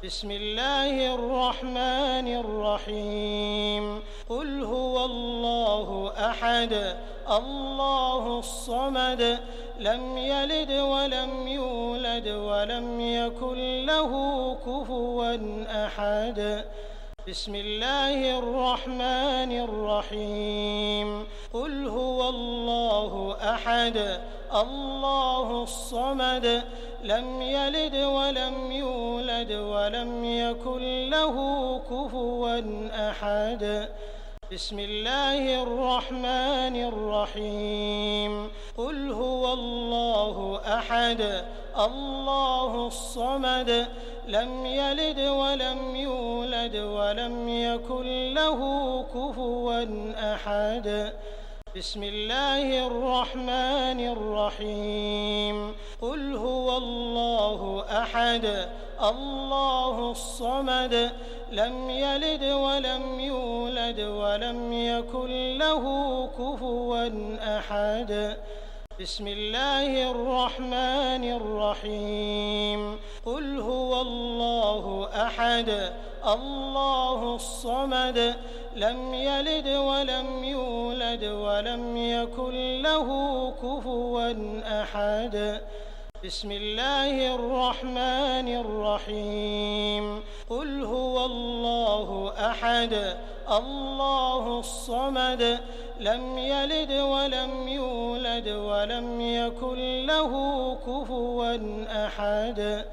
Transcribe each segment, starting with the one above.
بسم الله الرحمن الرحيم قل هو الله أحد الله الصمد لم يلد ولم يولد ولم يكن له كفوا أحد بسم الله الرحمن الرحيم قل هو الله أحد الله الصمد لم يلد ولم يولد ولم يكن له كفوا أحد بسم الله الرحمن الرحيم قل هو الله أحد الله الصمد لم يلد ولم يولد ولم يكن له كفوا أحد بسم الله الرحمن الرحيم قل هو الله أحد الله الصمد لم يلد ولم يولد ولم يكن له كفوا أحد بسم الله الرحمن الرحيم قل هو الله أحد الله الصمد لم يلد ولم يولد ولم يكن له كفوا أحد بسم الله الرحمن الرحيم قل هو الله أحد الله الصمد لم يلد ولم يولد ولم يكن له كفوا أحد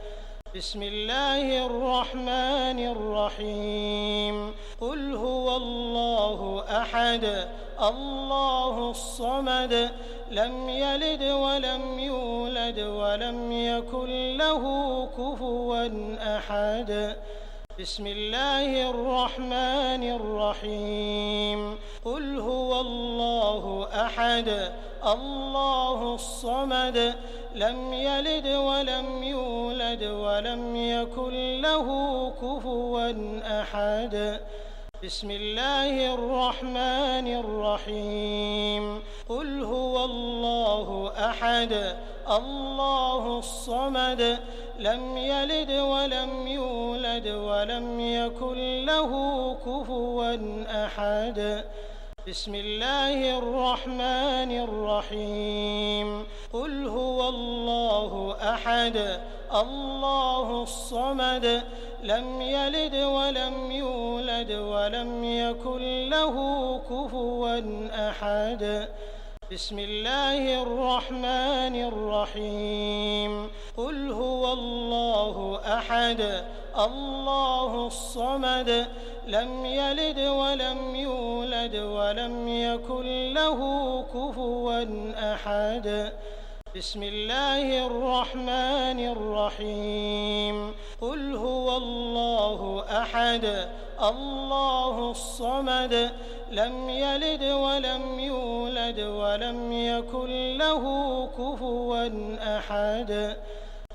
بسم الله الرحمن الرحيم قل هو الله أحد الله الصمد لم يلد ولم يولد ولم يكن له كفوا أحد بسم الله الرحمن الرحيم قل هو الله أحد الله الصمد لم يلد ولم يولد ولم يكن له كفوا أحد بسم الله الرحمن الرحيم قل هو الله أحد الله الصمد لم يلد ولم يولد ولم يكن له كفوا أحد بسم الله الرحمن الرحيم قل هو الله أحد الله الصمد لم يلد ولم يولد ولم يكن له كفوا أحد بسم الله الرحمن الرحيم قل هو الله أحد الله الصمد لم يلد ولم يولد ولم يكن له كفوا أحد بسم الله الرحمن الرحيم قل هو الله أحد الله الصمد لم يلد ولم يولد ولم يكن له كفوا أحد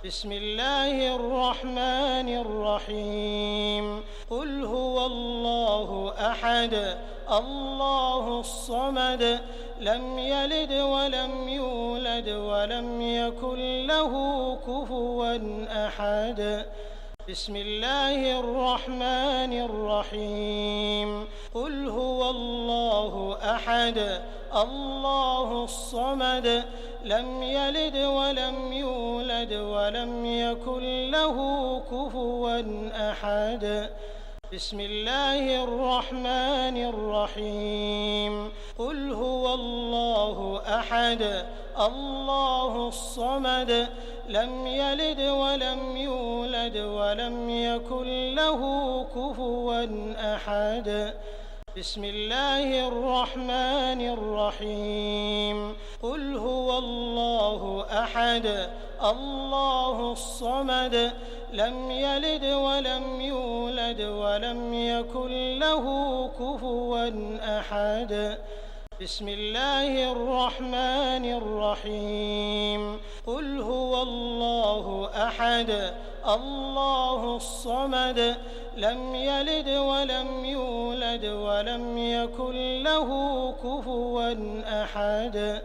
بسم الله الرحمن الرحيم قل هو الله أحد الله الصمد لم يلد ولم يولد ولم يكن له كفوا أحد بسم الله الرحمن الرحيم قل هو الله أحد الله الصمد لم يلد ولم يولد ولم يكن له كفوا أحد بسم الله الرحمن الرحيم قل هو الله أحد الله الصمد لم يلد ولم يولد ولم يكن له كفوا أحد بسم الله الرحمن الرحيم قل هو الله أحد الله الصمد لم يلد ولم يولد ولم يكن له كفوا أحد بسم الله الرحمن الرحيم قل هو الله أحد الله الصمد لم يلد ولم يولد ولم يكن له كفوا أحد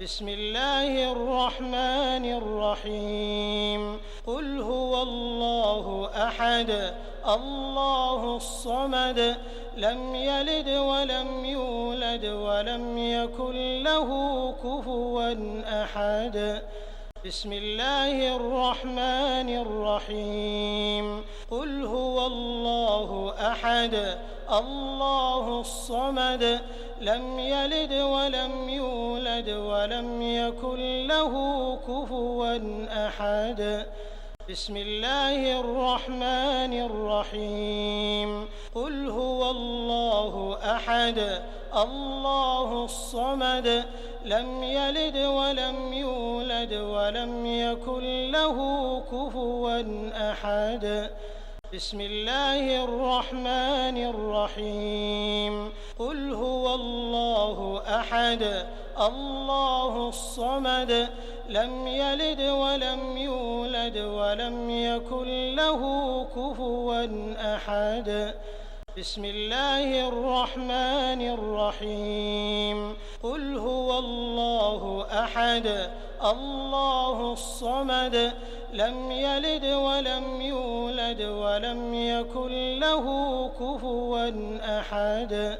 بسم الله الرحمن الرحيم قل هو الله أحد الله الصمد لم يلد ولم يولد ولم يكن له كفوا أحد بسم الله الرحمن الرحيم قل هو الله أحد الله الصمد لم يلد ولم يولد ولم يكن له كفوا أحد بسم الله الرحمن الرحيم قل هو الله أحد الله الصمد لم يلد ولم يولد ولم يكن له كفوا أحد بسم الله الرحمن الرحيم قل هو الله أحد الله الصمد لم يلد ولم يولد ولم يكن له كفوا أحد بسم الله الرحمن الرحيم قل هو الله أحد الله الصمد لم يلد ولم يولد ولم يكن له كفوا أحد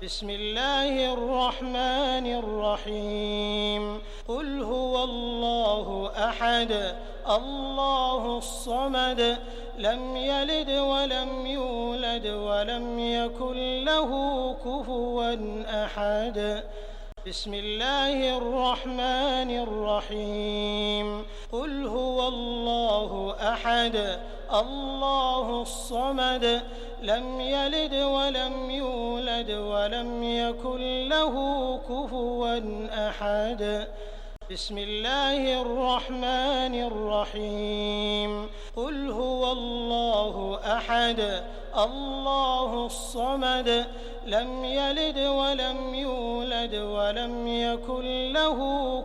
بسم الله الرحمن الرحيم قل هو الله أحد الله الصمد لم يلد ولم يولد ولم يكن له كفوا أحد بسم الله الرحمن الرحيم قل هو الله أحد الله الصمد لم يلد ولم يولد ولم يكن له كفوا أحد بسم الله الرحمن الرحيم قل هو الله أحد الله الصمد لم يلد ولم يولد ولم يكن له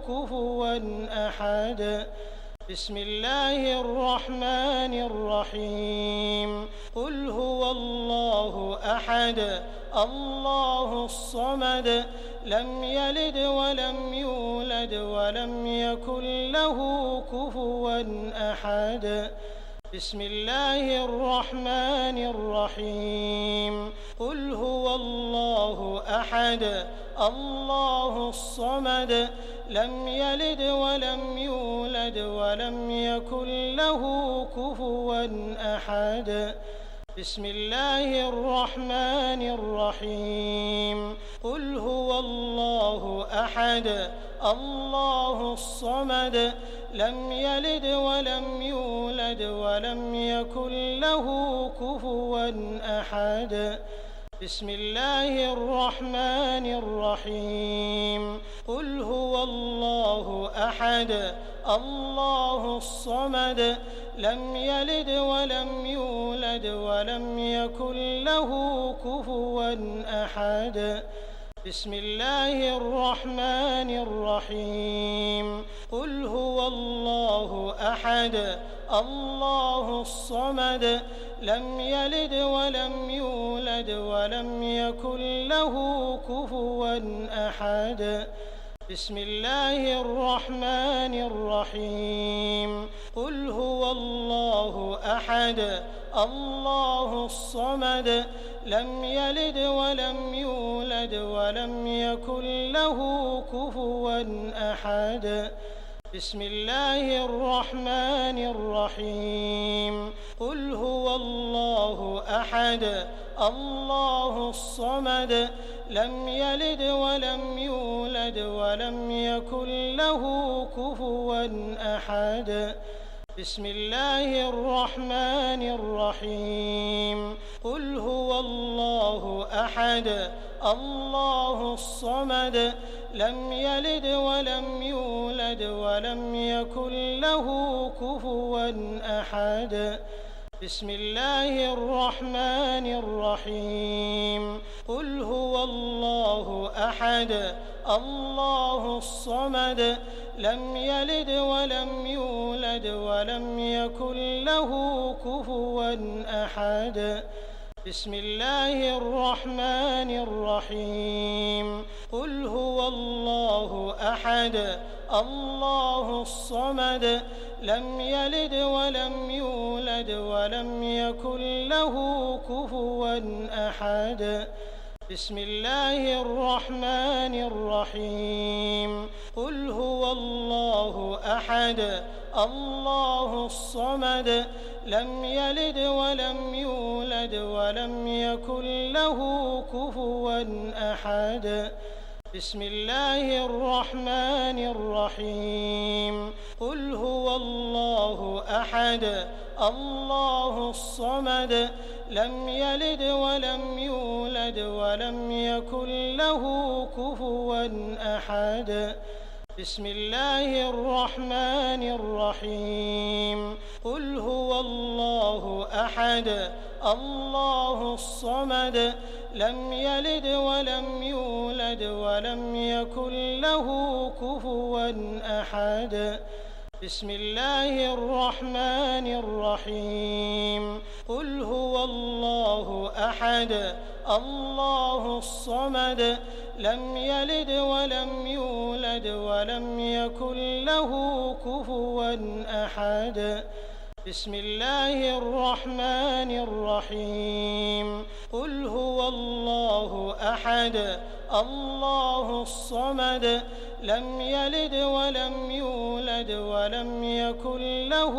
كفوا أحد بسم الله الرحمن الرحيم قل هو الله أحد الله الصمد لم يلد ولم يولد ولم يكن له كفوا أحد بسم الله الرحمن الرحيم قل هو الله أحد الله الصمد لم يلد ولم يولد ولم يكن له كفوا أحد بسم الله الرحمن الرحيم قل هو الله أحد الله الصمد لم يلد ولم يولد ولم يكن له كفوا أحد بسم الله الرحمن الرحيم قل هو الله أحد الله الصمد لم يلد ولم يولد ولم يكن له كفوا أحد بسم الله الرحمن الرحيم قل هو الله أحد الله الصمد لم يلد ولم يولد ولم يكن له كفوا أحد بسم الله الرحمن الرحيم قل هو الله أحد الله الصمد لم يلد ولم يولد ولم يكن له كفوا أحد بسم الله الرحمن الرحيم قل هو الله أحد الله الصمد لم يلد ولم يولد ولم يكن له كفوا أحد بسم الله الرحمن الرحيم قل هو الله أحد الله الصمد لم يلد ولم يولد ولم يكن له كفوا أحد بسم الله الرحمن الرحيم قل هو الله أحد الله الصمد لم يلد ولم يولد ولم يكن له كفوا أحد بسم الله الرحمن الرحيم قل هو الله أحد الله الصمد لم يلد ولم يولد ولم يكن له كفوا أحد بسم الله الرحمن الرحيم قل هو الله أحد الله الصمد لم يلد ولم يولد ولم يكن له كفوا أحد بسم الله الرحمن الرحيم قل هو الله أحد الله الصمد لم يلد ولم يولد ولم يكن له كفوا أحد بسم الله الرحمن الرحيم قل هو الله أحد الله الصمد لم يلد ولم يولد ولم يكن له كفوا أحد بسم الله الرحمن الرحيم قل هو الله أحد الله الصمد لم يلد ولم يولد ولم يكن له كفوا أحد بسم الله الرحمن الرحيم قل هو الله أحد الله الصمد لم يلد ولم يولد ولم يكن له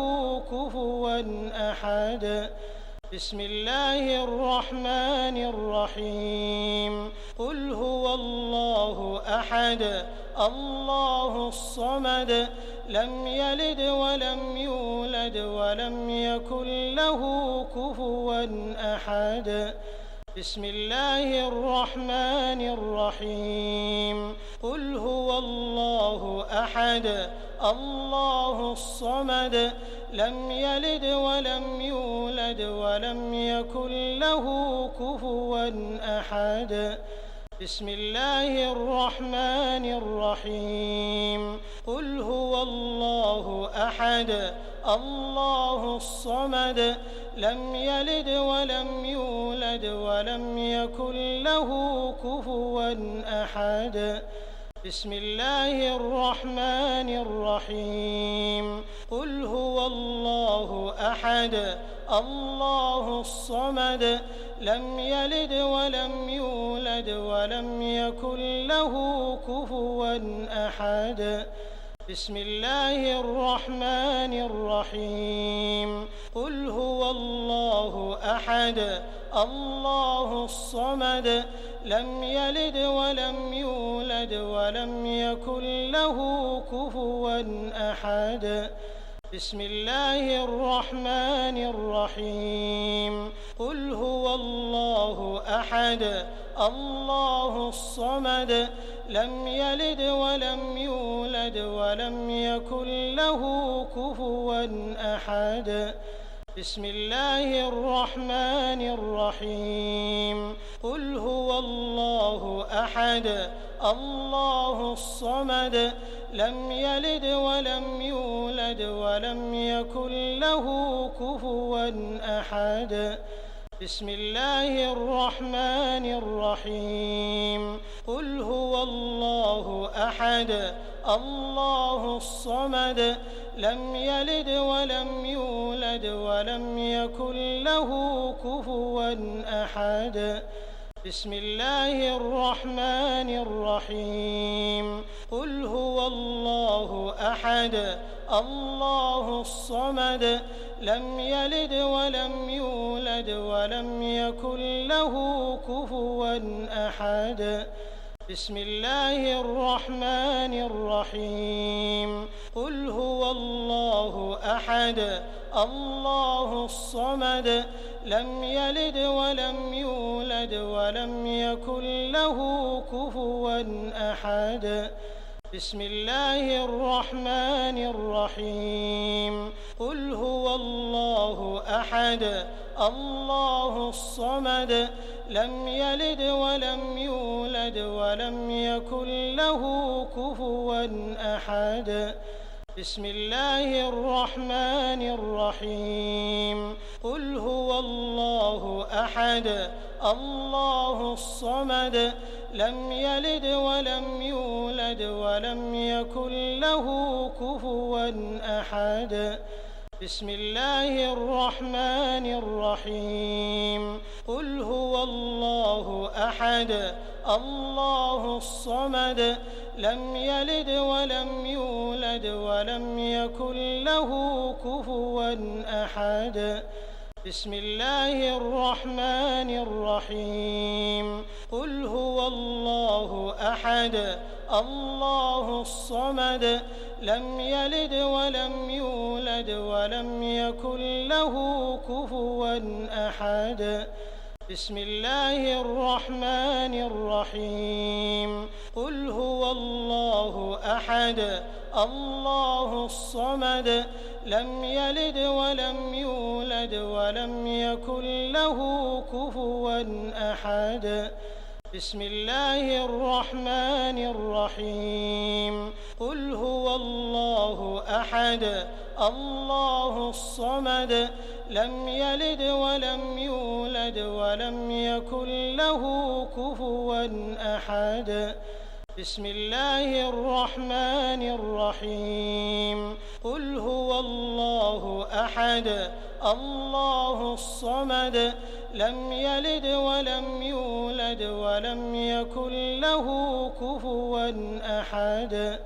كفوا أحد بسم الله الرحمن الرحيم قل هو الله أحد الله الصمد لم يلد ولم يولد ولم يكن له كفوا أحد بسم الله الرحمن الرحيم قل هو الله أحد الله الصمد لم يلد ولم يولد ولم يكن له كفوا أحد بسم الله الرحمن الرحيم قل هو الله أحد الله الصمد لم يلد ولم يولد ولم يكن له كفوا أحد بسم الله الرحمن الرحيم قل هو الله أحد الله الصمد لم يلد ولم يولد ولم يكن له كفوا أحد بسم الله الرحمن الرحيم قل هو الله أحد الله الصمد لم يلد ولم يولد ولم يكن له كفوا أحد بسم الله الرحمن الرحيم قل هو الله أحد الله الصمد لم يلد ولم يولد ولم يكن له كفوا أحد بسم الله الرحمن الرحيم قل هو الله أحد الله الصمد لم يلد ولم يولد ولم يكن له كفوا أحد بسم الله الرحمن الرحيم قل هو الله أحد الله الصمد لم يلد ولم يولد ولم يكن له كفوا أحد بسم الله الرحمن الرحيم قل هو الله أحد الله الصمد لم يلد ولم يولد ولم يكن له كفوا أحد بسم الله الرحمن الرحيم قل هو الله أحد الله الصمد لم يلد ولم يولد ولم يكن له كفوا أحد بسم الله الرحمن الرحيم قل هو الله أحد الله الصمد لم يلد ولم يولد ولم يكن له كفوا أحد بسم الله الرحمن الرحيم قل هو الله أحد الله الصمد لم يلد ولم يولد ولم يكن له كفوا أحد بسم الله الرحمن الرحيم قل هو الله أحد الله الصمد لم يلد ولم يولد ولم يكن له كفوا أحد بسم الله الرحمن الرحيم قل هو الله أحد الله الصمد لم يلد ولم يولد ولم يكن له كفوا أحد بسم الله الرحمن الرحيم قل هو الله أحد الله الصمد لم يلد ولم يولد ولم يكن له كفوا أحد بسم الله الرحمن الرحيم قل هو الله أحد الله الصمد لم يلد ولم يولد ولم يكن له كفوا أحد بسم الله الرحمن الرحيم قل هو الله أحد الله الصمد لم يلد ولم يولد ولم يكن له كفوا أحد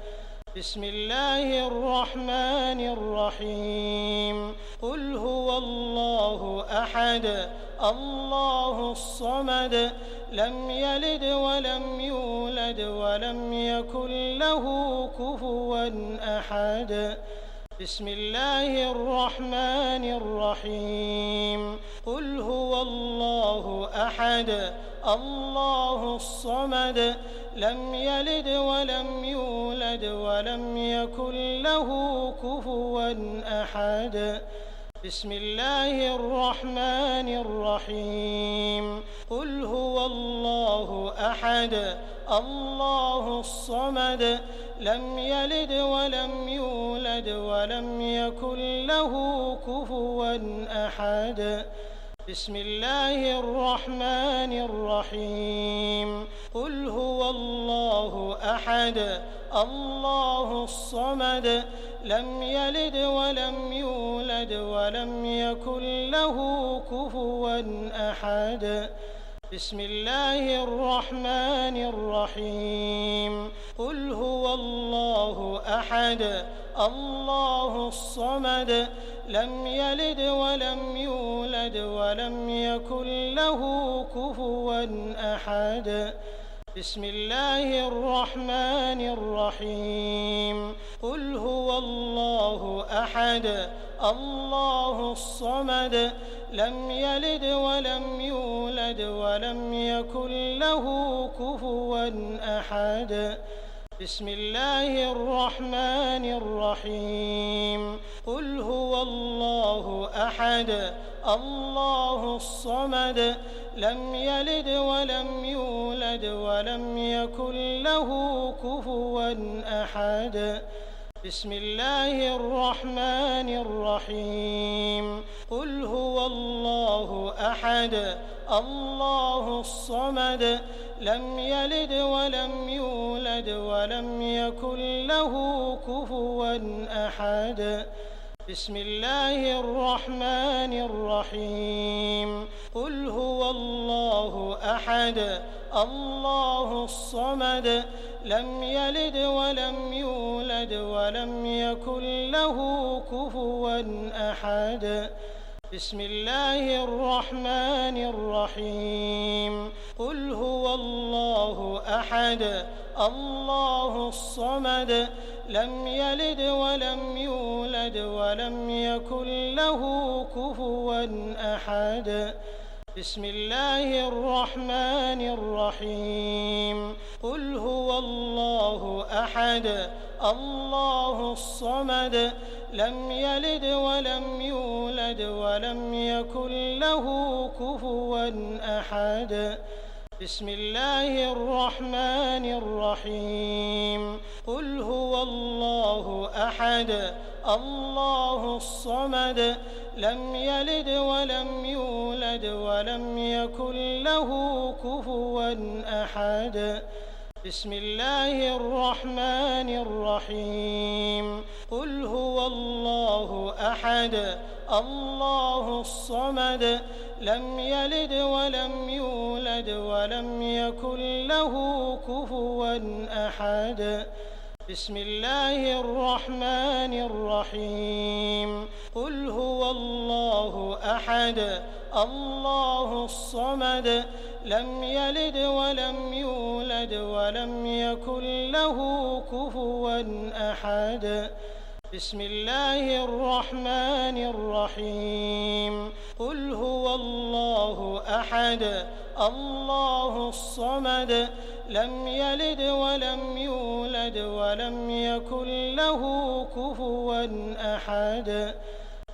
بسم الله الرحمن الرحيم قل هو الله أحد الله الصمد لم يلد ولم يولد ولم يكن له كفوا أحد بسم الله الرحمن الرحيم قل هو الله أحد الله الصمد لم يلد ولم يولد ولم يكن له كفوا أحد بسم الله الرحمن الرحيم قل هو الله أحد الله الصمد لم يلد ولم يولد ولم يكن له كفوا أحد بسم الله الرحمن الرحيم قل هو الله أحد الله الصمد لم يلد ولم يولد ولم يكن له كفوا أحد بسم الله الرحمن الرحيم قل هو الله أحد الله الصمد لم يلد ولم يولد ولم يكن له كفوا أحد بسم الله الرحمن الرحيم قل هو الله أحد الله الصمد لم يلد ولم يولد ولم يكن له كفوا أحد بسم الله الرحمن الرحيم قل هو الله أحد الله الصمد لم يلد ولم يولد ولم يكن له كفوا أحد بسم الله الرحمن الرحيم قل هو الله أحد الله الصمد لم يلد ولم يولد ولم يكن له كفوا أحد بسم الله الرحمن الرحيم قل هو الله أحد الله الصمد لم يلد ولم يولد ولم يكن له كفوا أحد بسم الله الرحمن الرحيم قل هو الله أحد الله الصمد لم يلد ولم يولد ولم يكن له كفوا أحد بسم الله الرحمن الرحيم قل هو الله أحد الله الصمد لم يلد ولم يولد ولم يكن له كفوا أحد بسم الله الرحمن الرحيم قل هو الله أحد الله الصمد لم يلد ولم يولد ولم يكن له كفوا أحد بسم الله الرحمن الرحيم قل هو الله أحد الله الصمد لم يلد ولم يولد ولم يكن له كفوا أحد بسم الله الرحمن الرحيم قل هو الله أحد الله الصمد لم يلد ولم يولد ولم يكن له كفوا أحد بسم الله الرحمن الرحيم قل هو الله أحد الله الصمد لم يلد ولم يولد ولم يكن له كفوا أحد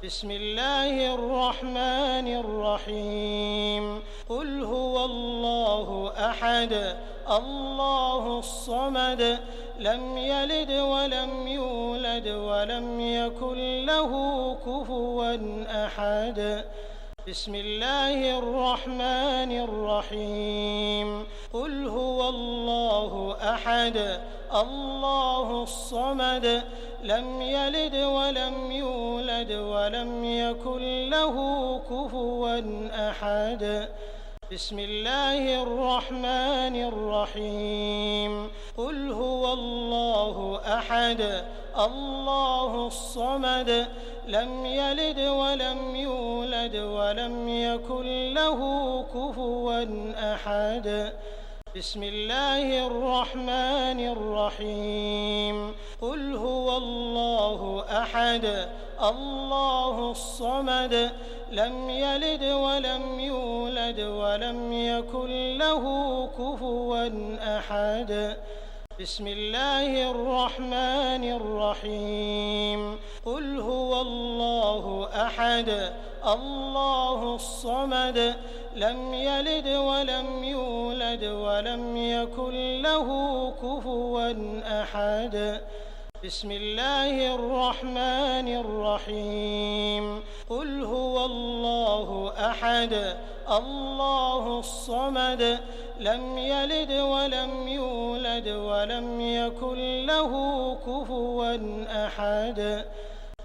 بسم الله الرحمن الرحيم قل هو الله أحد الله الصمد لم يلد ولم يولد ولم يكن له كفوا أحد بسم الله الرحمن الرحيم قل هو الله أحد الله الصمد لم يلد ولم يولد ولم يكن له كفوا أحد بسم الله الرحمن الرحيم قل هو الله أحد الله الصمد لم يلد ولم يولد ولم يكن له كفوا أحد بسم الله الرحمن الرحيم قل هو الله أحد الله الصمد لم يلد ولم يولد ولم يكن له كفوا أحد بسم الله الرحمن الرحيم قل هو الله أحد الله الصمد لم يلد ولم يولد ولم يكن له كفوا أحد بسم الله الرحمن الرحيم قل هو الله أحد الله الصمد لم يلد ولم يولد ولم يكن له كفوا أحد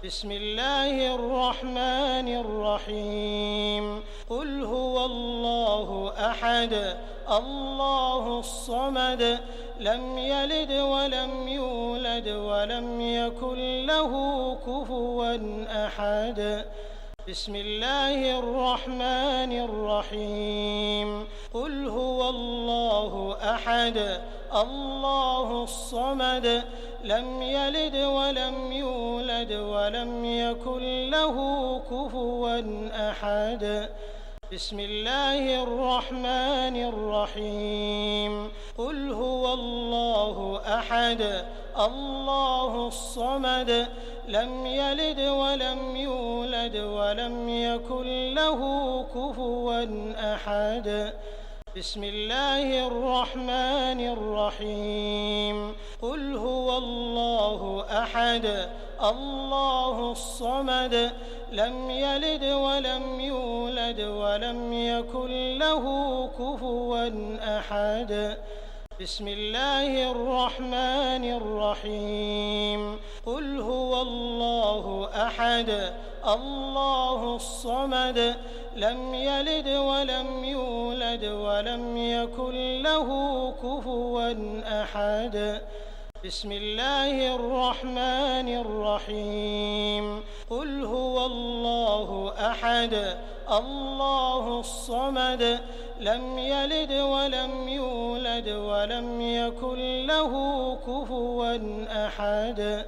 بسم الله الرحمن الرحيم قل هو الله أحد الله الصمد لم يلد ولم يولد ولم يكن له كفوا أحد بسم الله الرحمن الرحيم قل هو الله أحد الله الصمد لم يلد ولم يولد ولم يكن له كفوا أحد بسم الله الرحمن الرحيم قل هو الله أحد الله الصمد لم يلد ولم يولد ولم يكن له كفوا أحد بسم الله الرحمن الرحيم قل هو الله أحد الله الصمد لم يلد ولم يولد ولم يكن له كفوا أحد بسم الله الرحمن الرحيم قل هو الله أحد الله الصمد لم يلد ولم يولد ولم يكن له كفوا أحد بسم الله الرحمن الرحيم قل هو الله أحد الله الصمد لم يلد ولم يولد ولم يكن له كفوا أحد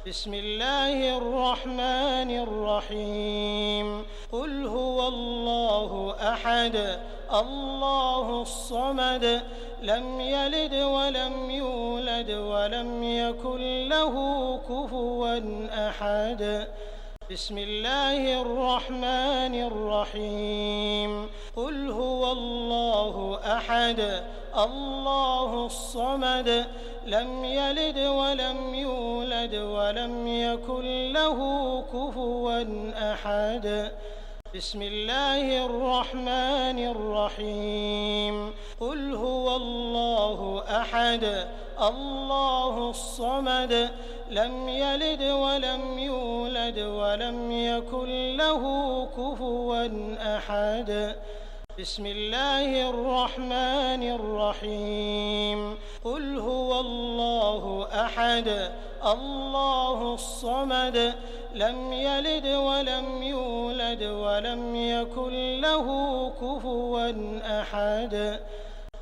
بسم الله الرحمن الرحيم قل هو الله أحد الله الصمد لم يلد ولم يولد ولم يكن له كفوا أحد بسم الله الرحمن الرحيم قل هو الله أحد الله الصمد لم يلد ولم يولد ولم يكن له كفوا أحد بسم الله الرحمن الرحيم قل هو الله أحد الله الصمد لم يلد ولم يولد ولم يكن له كفوا أحد بسم الله الرحمن الرحيم قل هو الله أحد الله الصمد لم يلد ولم يولد ولم يكن له كفوا أحد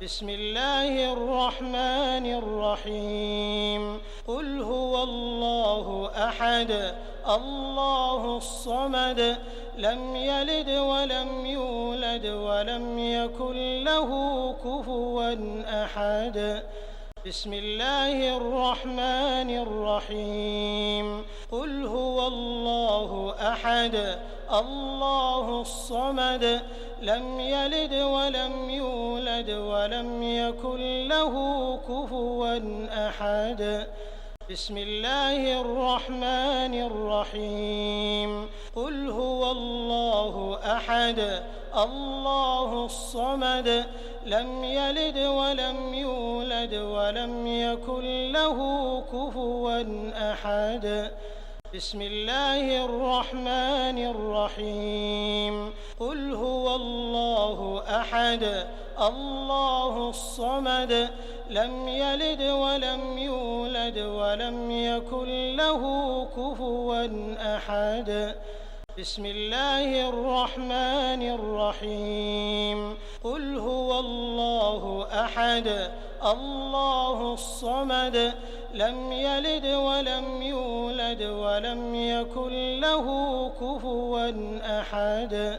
بسم الله الرحمن الرحيم قل هو الله أحد الله الصمد لم يلد ولم يولد ولم يكن له كفوا أحد بسم الله الرحمن الرحيم قل هو الله أحد الله الصمد لم يلد ولم يولد ولم يكن له كفوا أحد بسم الله الرحمن الرحيم قل هو الله أحد الله الصمد لم يلد ولم يولد ولم يكن له كفوا أحد بسم الله الرحمن الرحيم قل هو الله أحد الله الصمد لم يلد ولم يولد ولم يكن له كفوا أحد بسم الله الرحمن الرحيم قل هو الله أحد الله الصمد لم يلد ولم يولد ولم يكن له كفوا أحد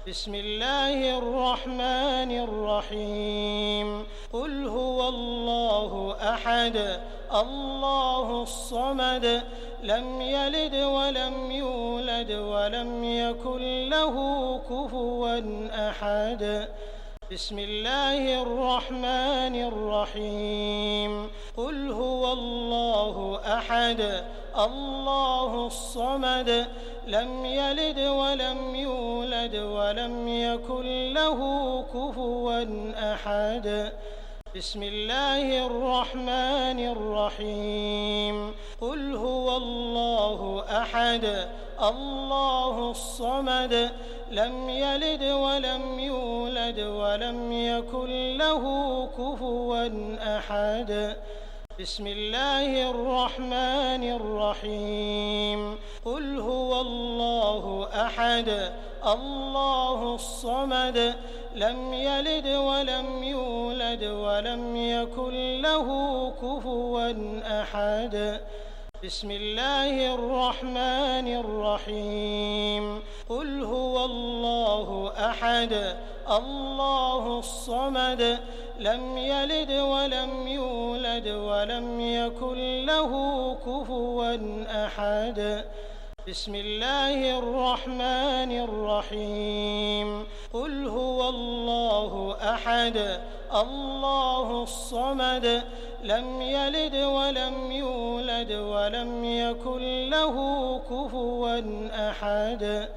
بسم الله الرحمن الرحيم قل هو الله أحد الله الصمد لم يلد ولم يولد ولم يكن له كفوا أحد بسم الله الرحمن الرحيم قل هو الله أحد الله الصمد لم يلد ولم يولد ولم يكن له كفوا أحد بسم الله الرحمن الرحيم قل هو الله أحد الله الصمد لم يلد ولم يولد ولم يكن له كفوا أحد بسم الله الرحمن الرحيم قل هو الله أحد الله الصمد لم يلد ولم يولد ولم يكن له كفوا أحد بسم الله الرحمن الرحيم قل هو الله أحد الله الصمد لم يلد ولم يولد ولم يكن له كفوا أحد بسم الله الرحمن الرحيم قل هو الله أحد الله الصمد لم يلد ولم يولد ولم يكن له كفوا أحد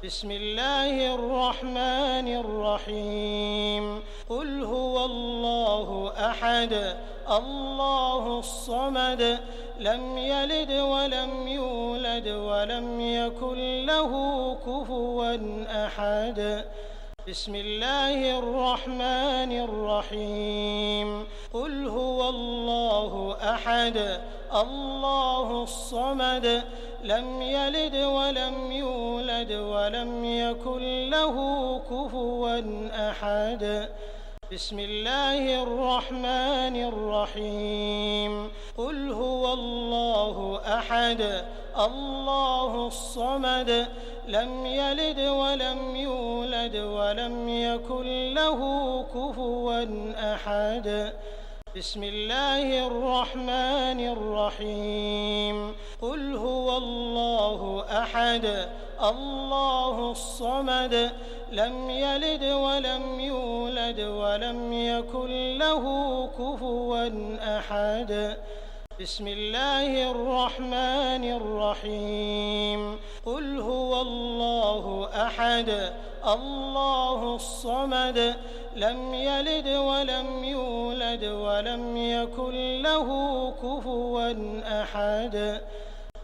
بسم الله الرحمن الرحيم قل هو الله أحد الله الصمد لم يلد ولم يولد ولم يكن له كفوا أحد بسم الله الرحمن الرحيم قل هو الله أحد الله الصمد لم يلد ولم يولد ولم يكن له كفوا أحد بسم الله الرحمن الرحيم قل هو الله أحد الله الصمد لم يلد ولم يولد ولم يكن له كفوا أحد بسم الله الرحمن الرحيم قل هو الله أحد الله الصمد لم يلد ولم يولد يولد ولم يكن له كفوا أحد بسم الله الرحمن الرحيم قل هو الله أحد الله الصمد لم يلد ولم يولد ولم يكن له كفوا أحد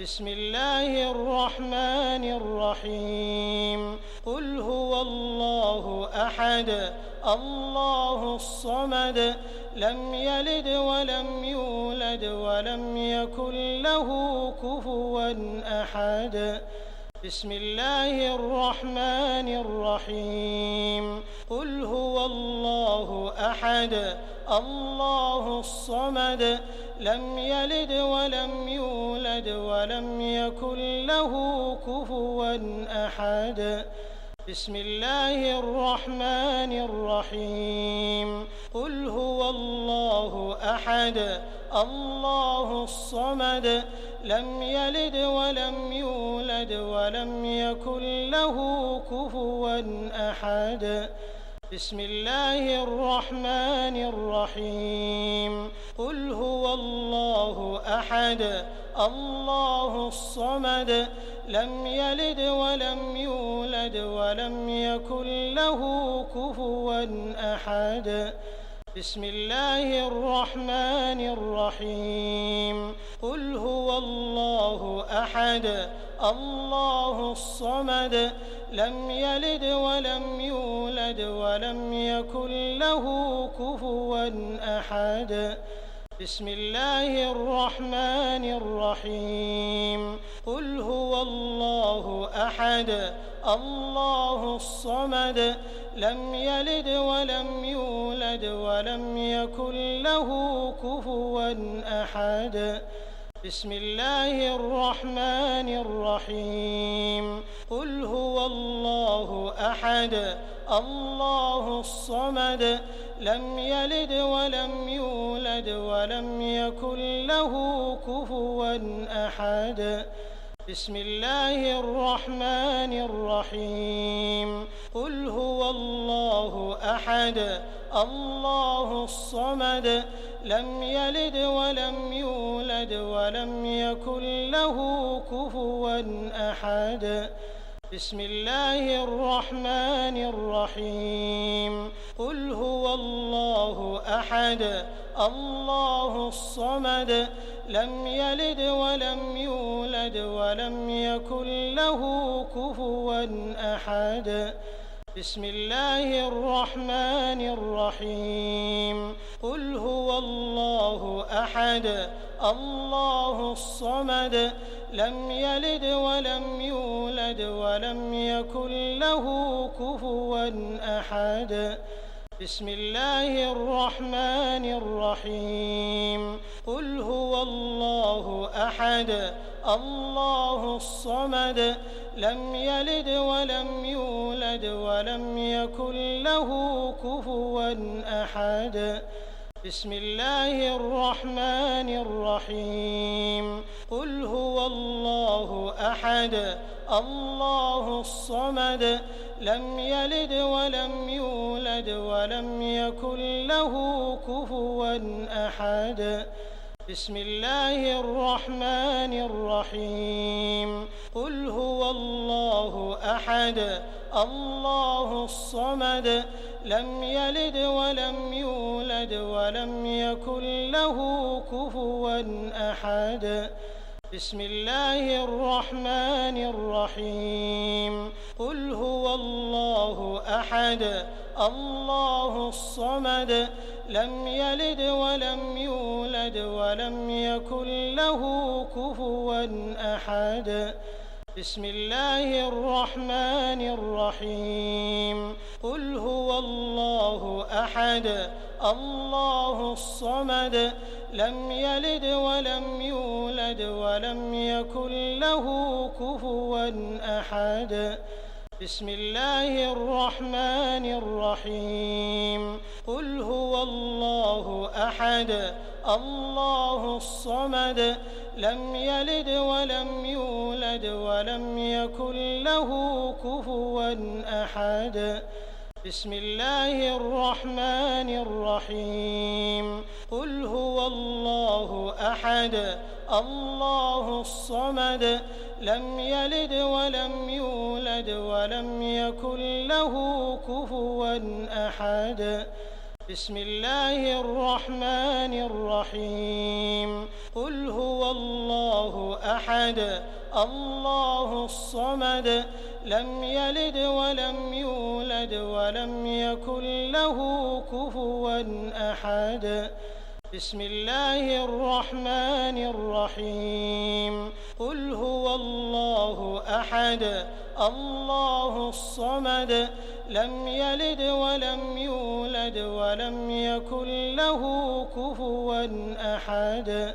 بسم الله الرحمن الرحيم قل هو الله أحد الله الصمد لم يلد ولم يولد ولم يكن له كفوا أحد بسم الله الرحمن الرحيم قل هو الله أحد الله الصمد لم يلد ولم يولد ولم يكن له كفوا أحد بسم الله الرحمن الرحيم قل هو الله أحد الله الصمد لم يلد ولم يولد ولم يكن له كفوا أحد بسم الله الرحمن الرحيم قل هو الله أحد الله الصمد لم يلد ولم يولد ولم يكن له كفوا أحد بسم الله الرحمن الرحيم قل هو الله أحد الله الصمد لم يلد ولم يولد ولم يكن له كفوا أحد بسم الله الرحمن الرحيم قل هو الله أحد الله الصمد لم يلد ولم يولد ولم يكن له كفوا أحد بسم الله الرحمن الرحيم قل هو الله أحد الله الصمد لم يلد ولم يولد ولم يكن له كفوا أحد بسم الله الرحمن الرحيم قل هو الله أحد الله الصمد لم يلد ولم يولد ولم يكن له كفوا أحد بسم الله الرحمن الرحيم قل هو الله أحد الله الصمد لم يلد ولم يولد ولم يكن له كفوا أحد بسم الله الرحمن الرحيم قل هو الله أحد الله الصمد لم يلد ولم يولد ولم يكن له كفوا أحد بسم الله الرحمن الرحيم قل هو الله أحد الله الصمد لم يلد ولم يولد ولم يكن له كفوا أحد بسم الله الرحمن الرحيم قل هو الله أحد الله الصمد لم يلد ولم يولد ولم يكن له كفوا أحد بسم الله الرحمن الرحيم قل هو الله أحد الله الصمد لم يلد ولم يولد ولم يكن له كفوا أحد بسم الله الرحمن الرحيم قل هو الله أحد الله الصمد لم يلد ولم يولد ولم يكن له كفوا أحد بسم الله الرحمن الرحيم قل هو الله أحد الله الصمد لم يلد ولم يولد ولم يكن له كفوا أحد بسم الله الرحمن الرحيم قل هو الله أحد الله الصمد لم يلد ولم يولد ولم يكن له كفوا أحد بسم الله الرحمن الرحيم قل هو الله أحد الله الصمد لم يلد ولم يولد ولم يكن له كفوا أحد بسم الله الرحمن الرحيم قل هو الله أحد الله الصمد لم يلد ولم يولد ولم يكن له كفوا أحد بسم الله الرحمن الرحيم قل هو الله أحد الله الصمد لم يلد ولم يولد ولم يكن له كفوا أحد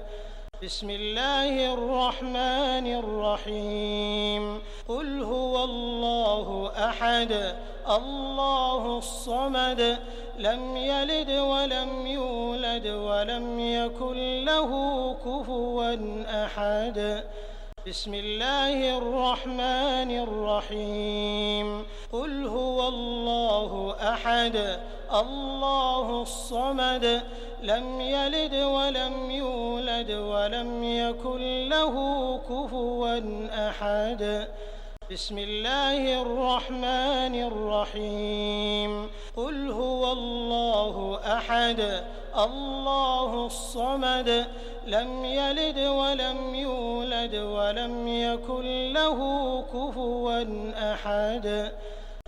بسم الله الرحمن الرحيم قل هو الله أحد الله الصمد لم يلد ولم يولد ولم يكن له كفوا أحد بسم الله الرحمن الرحيم قل هو الله أحد الله الصمد لم يلد ولم يولد ولم يكن له كفوا أحد بسم الله الرحمن الرحيم قل هو الله أحد الله الصمد لم يلد ولم يولد ولم يكن له كفوا أحد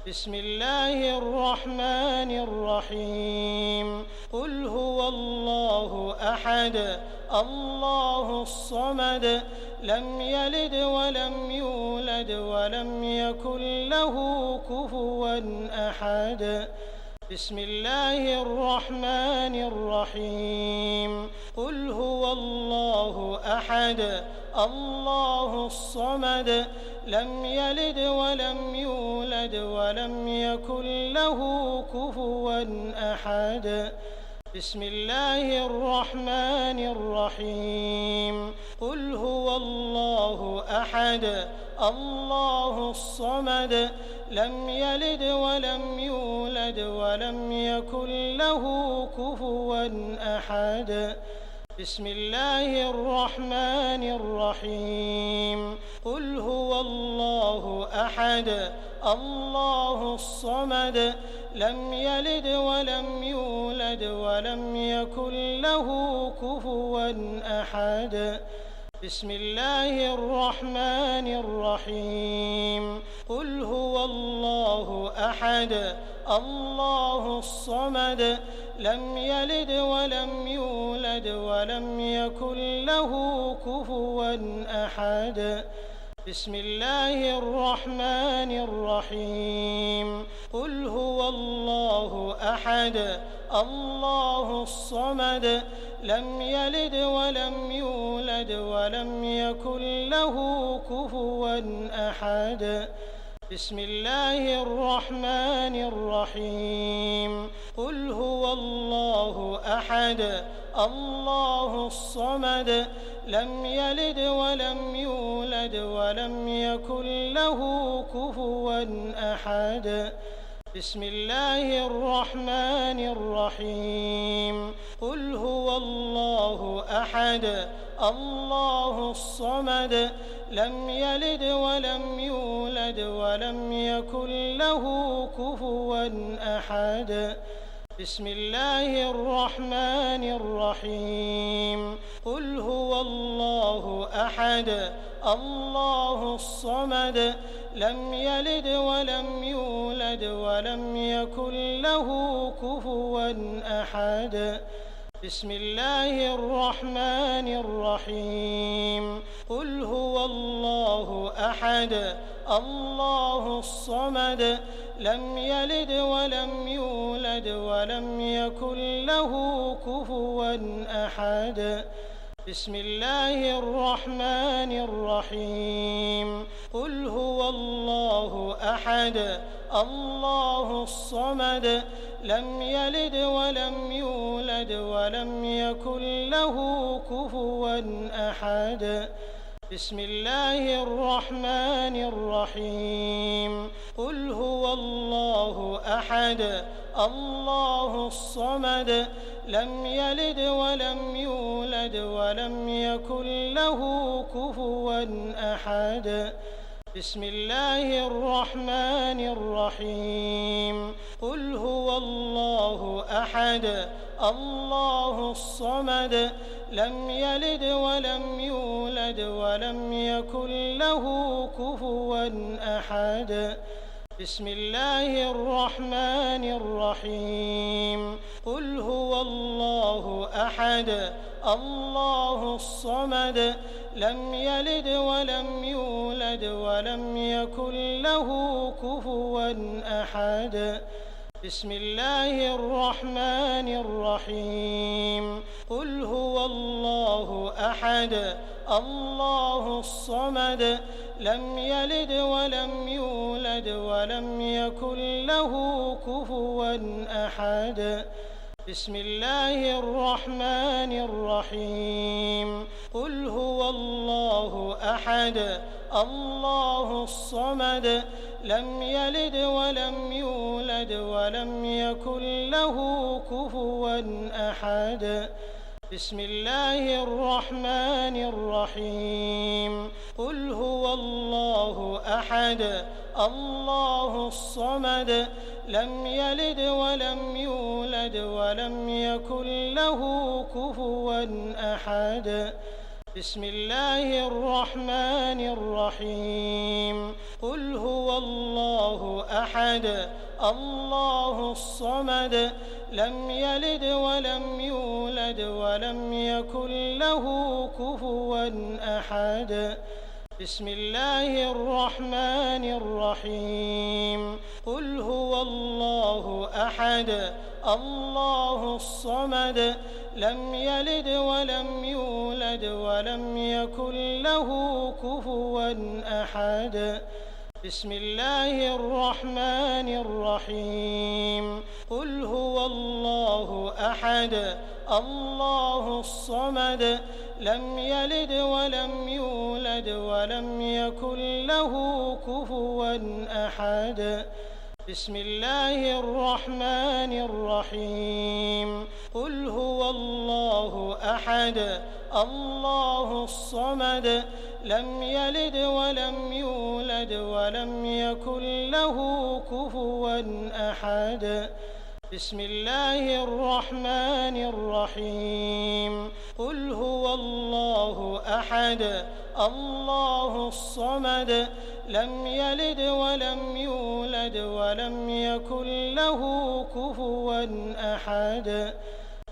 بسم الله الرحمن الرحيم قل هو الله أحد الله الصمد لم يلد ولم يولد ولم يكن له كفوا أحد بسم الله الرحمن الرحيم قل هو الله أحد الله الصمد لم يلد ولم يولد ولم يكن له كفوا أحد بسم الله الرحمن الرحيم قل هو الله أحد الله الصمد لم يلد ولم يولد ولم يكن له كفوا أحد بسم الله الرحمن الرحيم قل هو الله أحد الله الصمد لم يلد ولم يولد ولم يكن له كفوا أحد بسم الله الرحمن الرحيم قل هو الله أحد الله الصمد لم يلد ولم يولد ولم يكن له كفوا أحد بسم الله الرحمن الرحيم قل هو الله أحد الله الصمد لم يلد ولم يولد ولم يكن له كفوا أحد بسم الله الرحمن الرحيم قل هو الله أحد الله الصمد لم يلد ولم يولد ولم يكن له كفوا أحد بسم الله الرحمن الرحيم قل هو الله أحد الله الصمد لم يلد ولم يولد ولم يكن له كفوا أحد بسم الله الرحمن الرحيم قل هو الله أحد الله الصمد لم يلد ولم يولد ولم يكن له كفوا أحد بسم الله الرحمن الرحيم قل هو الله أحد الله الصمد لم يلد ولم يولد ولم يكن له كفوا أحد بسم الله الرحمن الرحيم قل هو الله أحد الله الصمد لم يلد ولم يولد ولم يكن له كفوا أحد بسم الله الرحمن الرحيم قل هو الله أحد الله الصمد لم يلد ولم يولد ولم يكن له كفوا أحد بسم الله الرحمن الرحيم قل هو الله أحد الله الصمد لم يلد ولم يولد ولم يكن له كفوا أحد بسم الله الرحمن الرحيم قل هو الله أحد الله الصمد لم يلد ولم يولد ولم يكن له كفوا أحد بسم الله الرحمن الرحيم قل هو الله أحد الله الصمد لم يلد ولم يولد ولم يكن له كفوا أحد بسم الله الرحمن الرحيم قل هو الله أحد الله الصمد لم يلد ولم يولد ولم يكن له كفوا أحد بسم الله الرحمن الرحيم قل هو الله أحد الله الصمد لم يلد ولم يولد ولم يكن له كفوا أحد بسم الله الرحمن الرحيم قل هو الله أحد الله الصمد لم يلد ولم يولد ولم يكن له كفوا أحد بسم الله الرحمن الرحيم قل هو الله أحد الله الصمد لم يلد ولم يولد ولم يكن له كفوا أحد بسم الله الرحمن الرحيم قل هو الله أحد الله الصمد لم يلد ولم يولد ولم يكن له كفوا أحد بسم الله الرحمن الرحيم قل هو الله أحد الله الصمد لم يلد ولم يولد ولم يكن له كفوا أحد بسم الله الرحمن الرحيم قل هو الله أحد الله الصمد لم يلد ولم يولد ولم يكن له كفوا أحد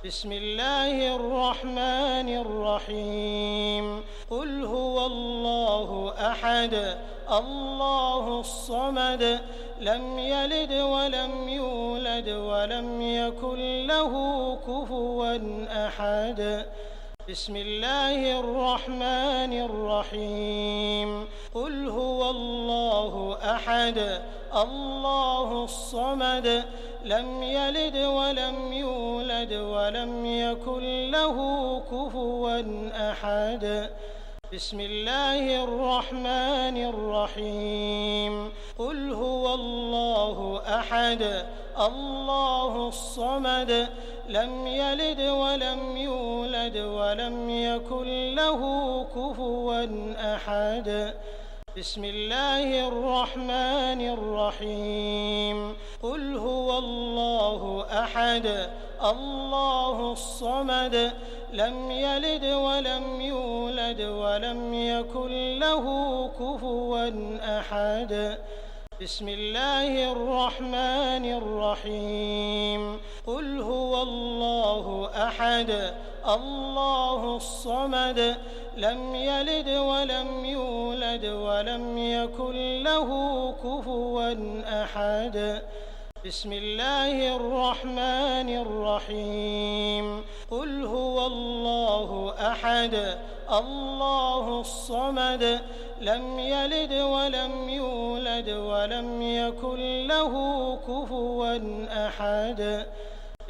بسم الله الرحمن الرحيم قل هو الله أحد الله الصمد لم يلد ولم يولد ولم يكن له كفوا أحد بسم الله الرحمن الرحيم قل هو الله أحد الله الصمد لم يلد ولم يولد ولم يكن له كفوا أحد بسم الله الرحمن الرحيم قل هو الله أحد الله الصمد لم يلد ولم يولد ولم يكن له كفوا أحد بسم الله الرحمن الرحيم قل هو الله أحد الله الصمد لم يلد ولم يولد ولم يكن له كفوا أحد بسم الله الرحمن الرحيم قل هو الله أحد الله الصمد لم يلد ولم يولد ولم يكن له كفوا أحد بسم الله الرحمن الرحيم قل هو الله أحد الله الصمد لم يلد ولم يولد ولم يكن له كفوا أحد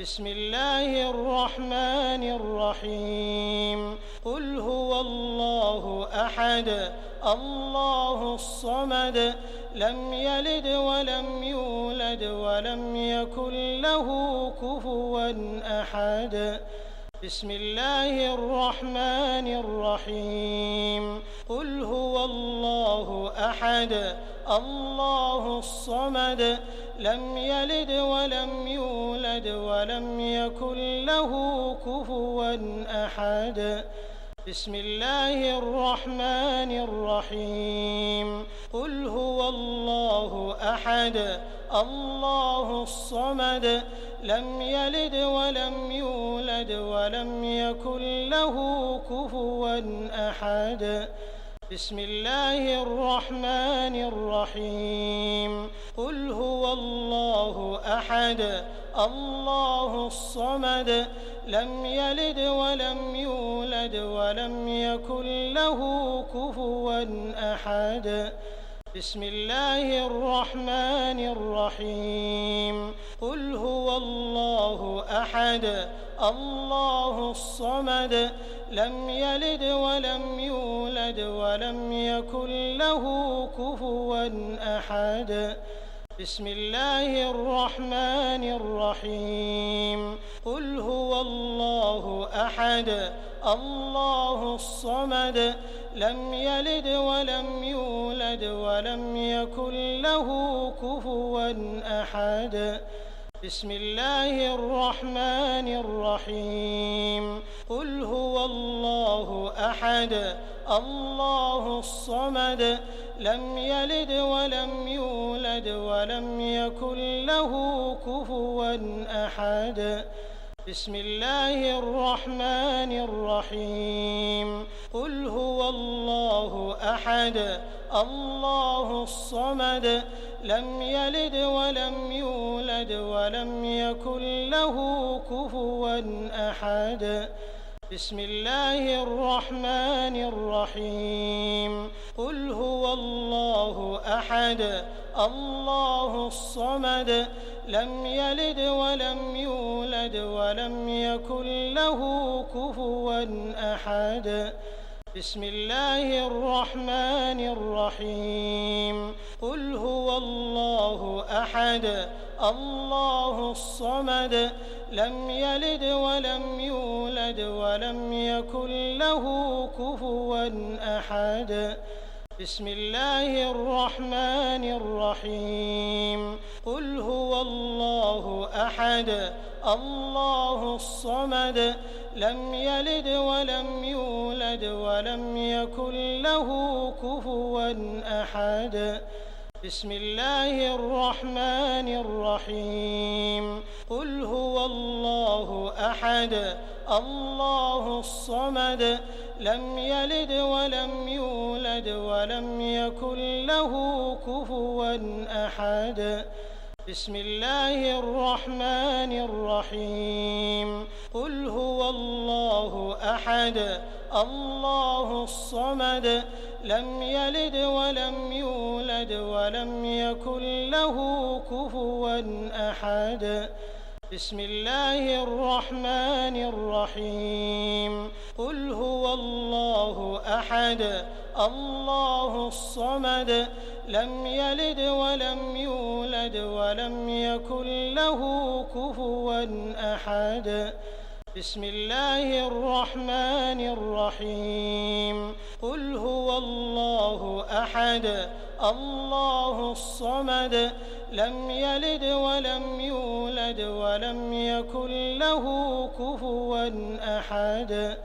بسم الله الرحمن الرحيم قل هو الله أحد الله الصمد لم يلد ولم يولد ولم يكن له كفوا أحد. بسم الله الرحمن الرحيم. قل هو الله أحد الله الصمد لم يلد ولم يولد ولم يكن له كفوا أحد. بسم الله الرحمن الرحيم. قل هو الله أحد الله الصمد لم يلد ولم يولد ولم يكن له كفوا أحد. بسم الله الرحمن الرحيم. قل هو الله أحد الله الصمد لم يلد ولم يولد ولم يكن له كفوا أحد. بسم الله الرحمن الرحيم. قل هو الله أحد الله الصمد لم يلد ولم يولد ولم يكن له كفوا أحد. بسم الله الرحمن الرحيم. قل هو الله أحد الله الصمد لم يلد ولم يولد ولم يكن له كفوا أحد. بسم الله الرحمن الرحيم. قل هو الله أحد الله الصمد لم يلد ولم يولد ولم يكن له كفوا أحد. بسم الله الرحمن الرحيم. قل هو الله أحد الله الصمد لم يلد ولم يولد ولم يكن له كفوا أحد. بسم الله الرحمن الرحيم. قل هو الله أحد الله الصمد لم يلد ولم يولد ولم يكن له كفوا أحد. بسم الله الرحمن الرحيم. قل هو الله أحد الله الصمد لم يلد ولم يولد ولم يكن له كفوا أحد. بسم الله الرحمن الرحيم. قل هو الله أحد الله الصمد لم يلد ولم يولد ولم يكن له كفوا أحد. بسم الله الرحمن الرحيم. قل هو الله أحد الله الصمد لم يلد ولم يولد ولم يكن له كفوا أحد. بسم الله الرحمن الرحيم. قل هو الله أحد الله الصمد لم يلد ولم يولد ولم يكن له كفوا أحد. بسم الله الرحمن الرحيم. قل هو الله أحد الله الصمد لم يلد ولم يولد ولم يكن له كفوا أحد. بسم الله الرحمن الرحيم. قل هو الله أحد الله الصمد لم يلد ولم يولد ولم يكن له كفوا أحد.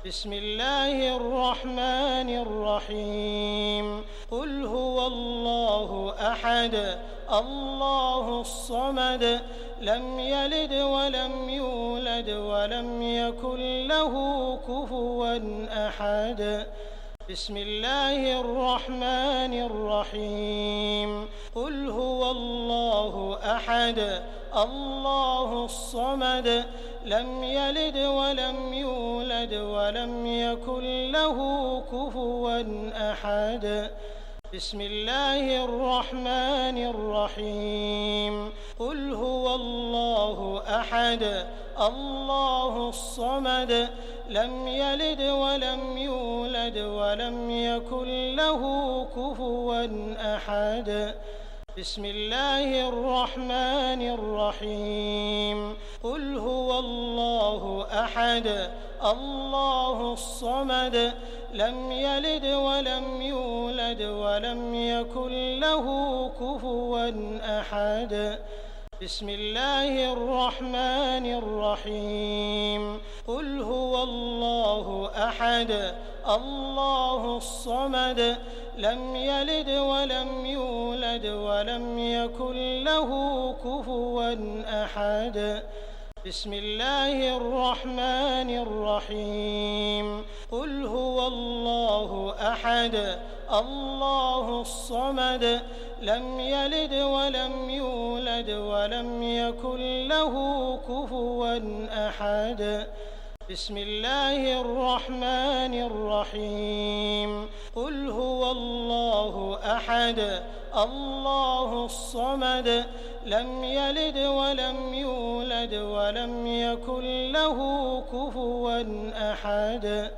بسم الله الرحمن الرحيم. قل هو الله أحد الله الصمد لم يلد ولم يولد ولم يكن له كفوا أحد. بسم الله الرحمن الرحيم. قل هو الله أحد الله الصمد لم يلد ولم يولد ولم يكن له كفوا أحد. بسم الله الرحمن الرحيم قل هو الله أحد الله الصمد لم يلد ولم يولد ولم يكن له كفوا أحد بسم الله الرحمن الرحيم قل هو الله أحد الله الصمد لم يلد ولم يولد ولم يكن له كفوا أحد بسم الله الرحمن الرحيم قل هو الله أحد الله الصمد لم يلد ولم يولد ولم يكن له كفوا أحد بسم الله الرحمن الرحيم قل هو الله أحد الله الصمد لم يلد ولم يولد ولم يكن له كفوا أحد بسم الله الرحمن الرحيم قل هو الله أحد الله الصمد لم يلد ولم يولد ولم يكن له كفوا أحد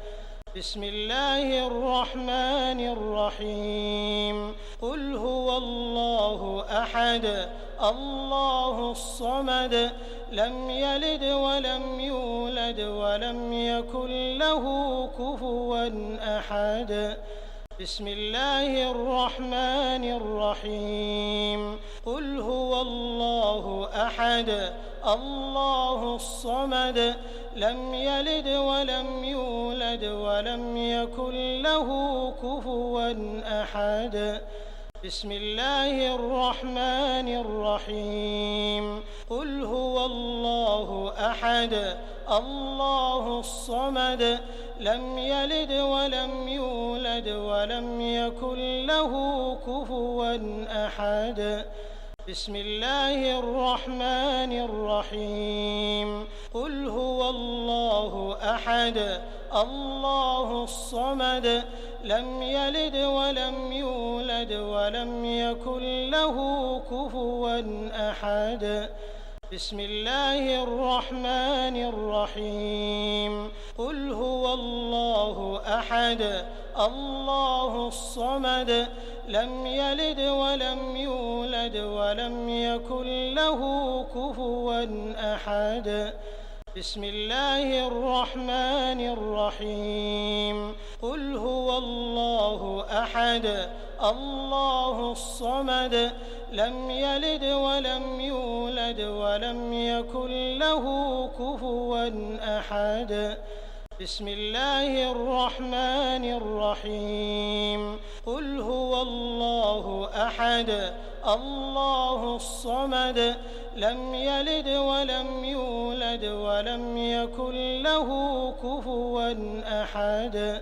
بسم الله الرحمن الرحيم قل هو الله أحد الله الصمد لم يلد ولم يولد ولم يكن له كفوا أحد بسم الله الرحمن الرحيم قل هو الله أحد الله الصمد لم يلد ولم يولد ولم يكن له كفوا أحد بسم الله الرحمن الرحيم قل هو الله أحد الله الصمد لم يلد ولم يولد ولم يكن له كفوا أحد بسم الله الرحمن الرحيم قل هو الله أحد الله الصمد لم يلد ولم يولد ولم يكن له كفوا أحد بسم الله الرحمن الرحيم قل هو الله أحد الله الصمد لم يلد ولم يولد ولم يكن له كفوا أحد بسم الله الرحمن الرحيم قل هو الله أحد الله الصمد لم يلد ولم يولد ولم يكن له كفوا أحد بسم الله الرحمن الرحيم قل هو الله أحد الله الصمد لم يلد ولم يولد ولم يكن له كفوا أحد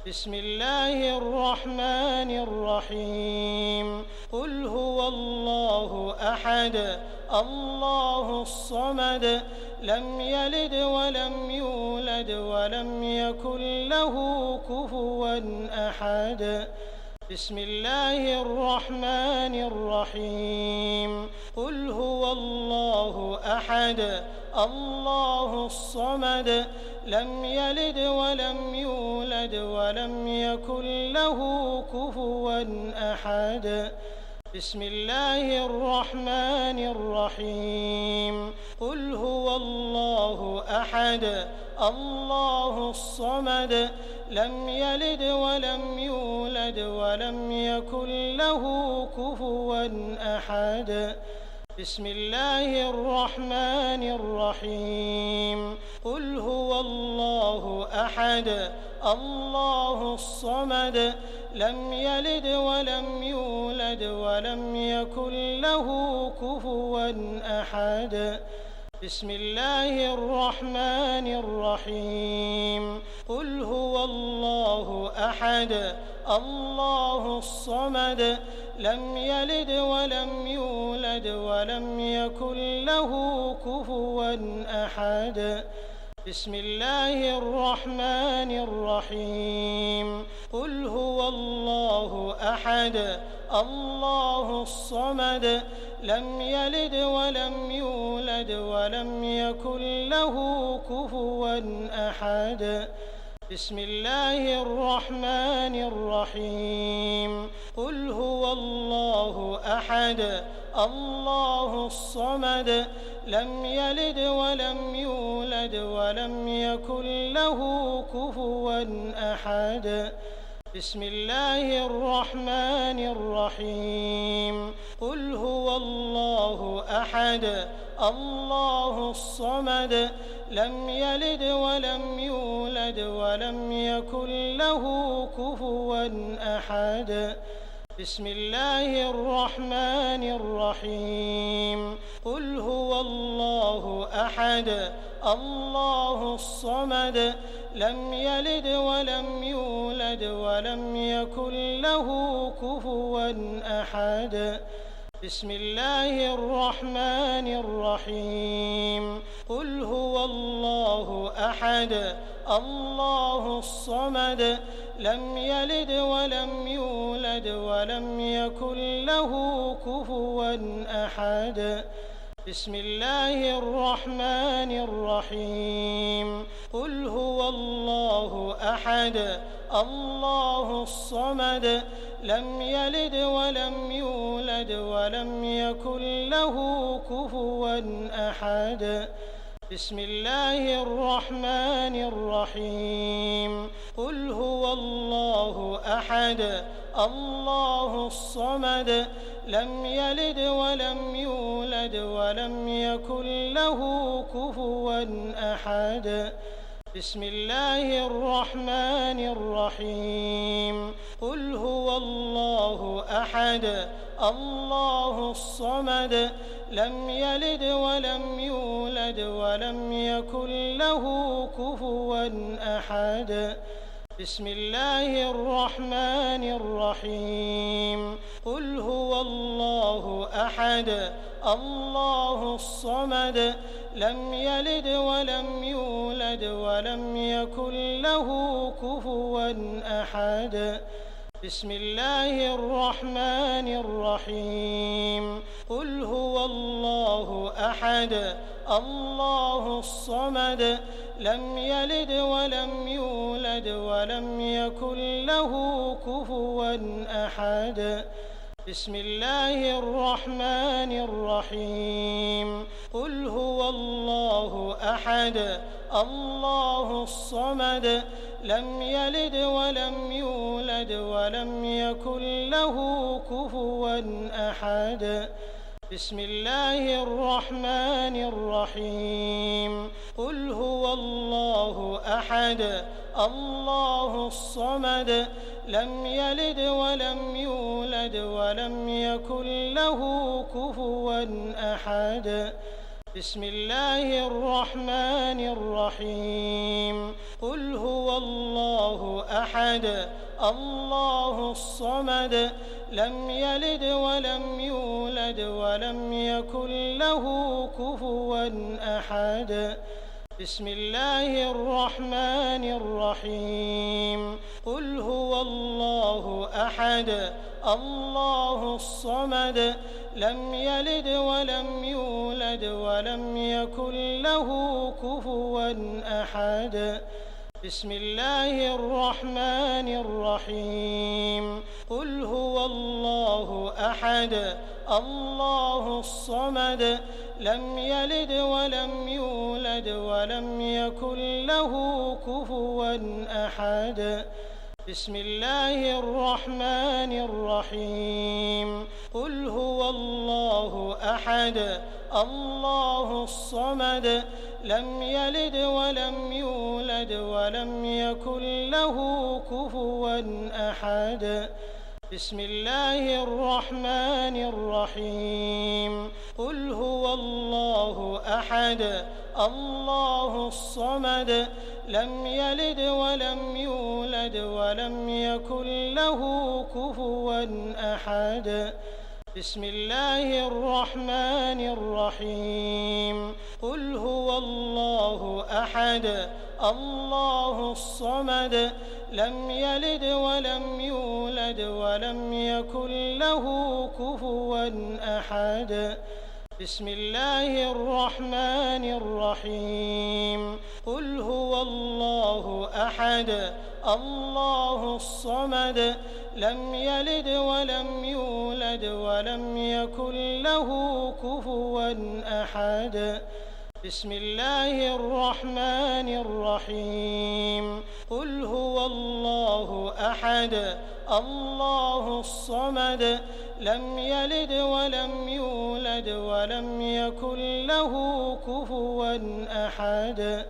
بسم الله الرحمن الرحيم قل هو الله أحد الله الصمد لم يلد ولم يولد ولم يكن له كفوا أحد بسم الله الرحمن الرحيم قل هو الله أحد الله الصمد لم يلد ولم يولد ولم يكن له كفوا أحد بسم الله الرحمن الرحيم قل هو الله أحد الله الصمد لم يلد ولم يولد ولم يكن له كفوا أحد بسم الله الرحمن الرحيم قل هو الله أحد الله الصمد لم يلد ولم يولد ولم يكن له كفوا أحد بسم الله الرحمن الرحيم قل هو الله أحد الله الصمد لم يلد ولم يولد ولم يكن له كفوا أحد بسم الله الرحمن الرحيم قل هو الله أحد الله الصمد لم يلد ولم يولد ولم يكن له كفوا أحد بسم الله الرحمن الرحيم قل هو الله أحد الله الصمد لم يلد ولم يولد ولم يكن له كفوا أحد بسم الله الرحمن الرحيم قل هو الله أحد الله الصمد لم يلد ولم يولد ولم يكن له كفوا أحد بسم الله الرحمن الرحيم قل هو الله أحد الله الصمد لم يلد ولم يولد ولم يكن له كفوا أحد بسم الله الرحمن الرحيم قل هو الله أحد الله الصمد لم يلد ولم يولد ولم يكن له كفوا أحد بسم الله الرحمن الرحيم قل هو الله أحد الله الصمد لم يلد ولم يولد ولم يكن له كفوا أحد بسم الله الرحمن الرحيم قل هو الله أحد الله الصمد لم يلد ولم يولد ولم يكن له كفوا أحد بسم الله الرحمن الرحيم قل هو الله أحد الله الصمد لم يلد ولم يولد ولم يكن له كفوا أحد بسم الله الرحمن الرحيم قل هو الله أحد الله الصمد لم يلد ولم يولد ولم يكن له كفوا أحد بسم الله الرحمن الرحيم قل هو الله أحد الله الصمد لم يلد ولم يولد ولم يكن له كفوا أحد بسم الله الرحمن الرحيم قل هو الله أحد الله الصمد لم يلد ولم يولد ولم يكن له كفوا أحد بسم الله الرحمن الرحيم قل هو الله أحد الله الصمد لم يلد ولم يولد ولم يكن له كفوا أحد بسم الله الرحمن الرحيم قل هو الله أحد الله الصمد لم يلد ولم يولد ولم يكن له كفوا أحد بسم الله الرحمن الرحيم قل هو الله أحد الله الصمد لم يلد ولم يولد ولم يكن له كفوا أحد بسم الله الرحمن الرحيم قل هو الله أحد الله الصمد لم يلد ولم يولد ولم يكن له كفوا أحد بسم الله الرحمن الرحيم قل هو الله أحد الله الصمد لم يلد ولم يولد ولم يكن له كفوا أحد بسم الله الرحمن الرحيم قل هو الله أحد الله الصمد لم يلد ولم يولد ولم يكن له كفوا أحد بسم الله الرحمن الرحيم قل هو الله أحد الله الصمد لم يلد ولم يولد ولم يكن له كفوا أحد بسم الله الرحمن الرحيم قل هو الله أحد الله الصمد لم يلد ولم يولد ولم يكن له كفوا أحد بسم الله الرحمن الرحيم قل هو الله أحد الله الصمد لم يلد ولم يولد ولم يكن له كفوا أحد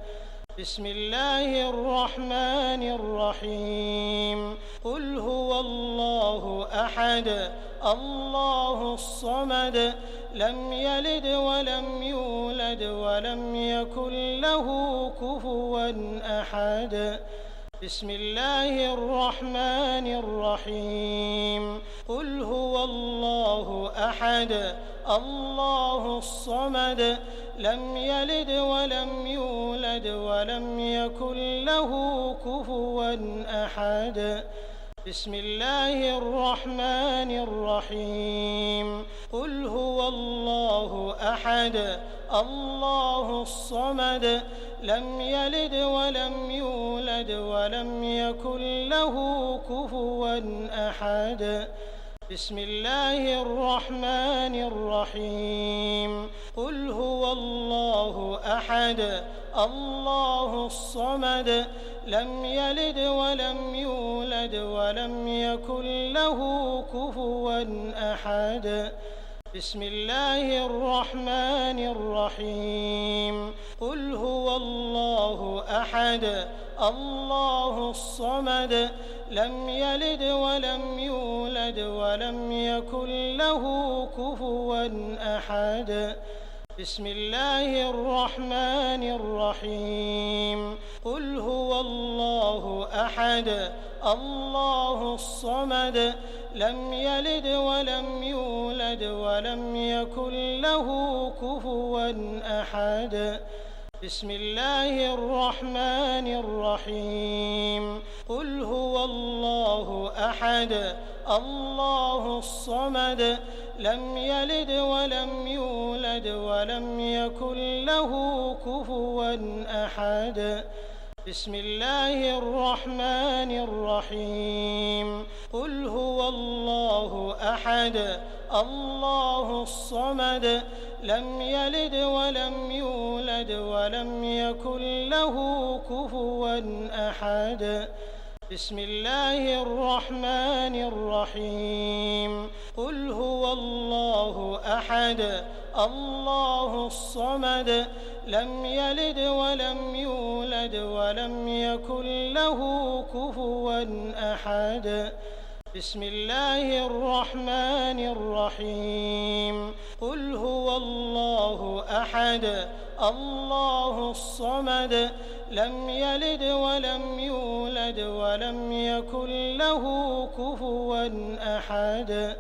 بسم الله الرحمن الرحيم قل هو الله أحد الله الصمد لم يلد ولم يولد ولم يكن له كفوا أحد بسم الله الرحمن الرحيم قل هو الله أحد الله الصمد لم يلد ولم يولد ولم يكن له كفوا أحد بسم الله الرحمن الرحيم قل هو الله أحد الله الصمد لم يلد ولم يولد ولم يكن له كفوا أحد بسم الله الرحمن الرحيم قل هو الله أحد الله الصمد لم يلد ولم يولد ولم يكن له كفوا أحد بسم الله الرحمن الرحيم قل هو الله أحد الله الصمد لم يلد ولم يولد ولم يكن له كفوا أحد بسم الله الرحمن الرحيم قل هو الله أحد الله الصمد لم يلد ولم يولد ولم يكن له كفوا أحد بسم الله الرحمن الرحيم قل هو الله أحد الله الصمد لم يلد ولم يولد ولم يكن له كفوا أحد بسم الله الرحمن الرحيم قل هو الله أحد الله الصمد لم يلد ولم يولد ولم يكن له كفوا أحد بسم الله الرحمن الرحيم قل هو الله أحد الله الصمد لم يلد ولم يولد ولم يكن له كفوا أحد بسم الله الرحمن الرحيم قل هو الله أحد الله الصمد لم يلد ولم يولد ولم يكن له كفوا أحد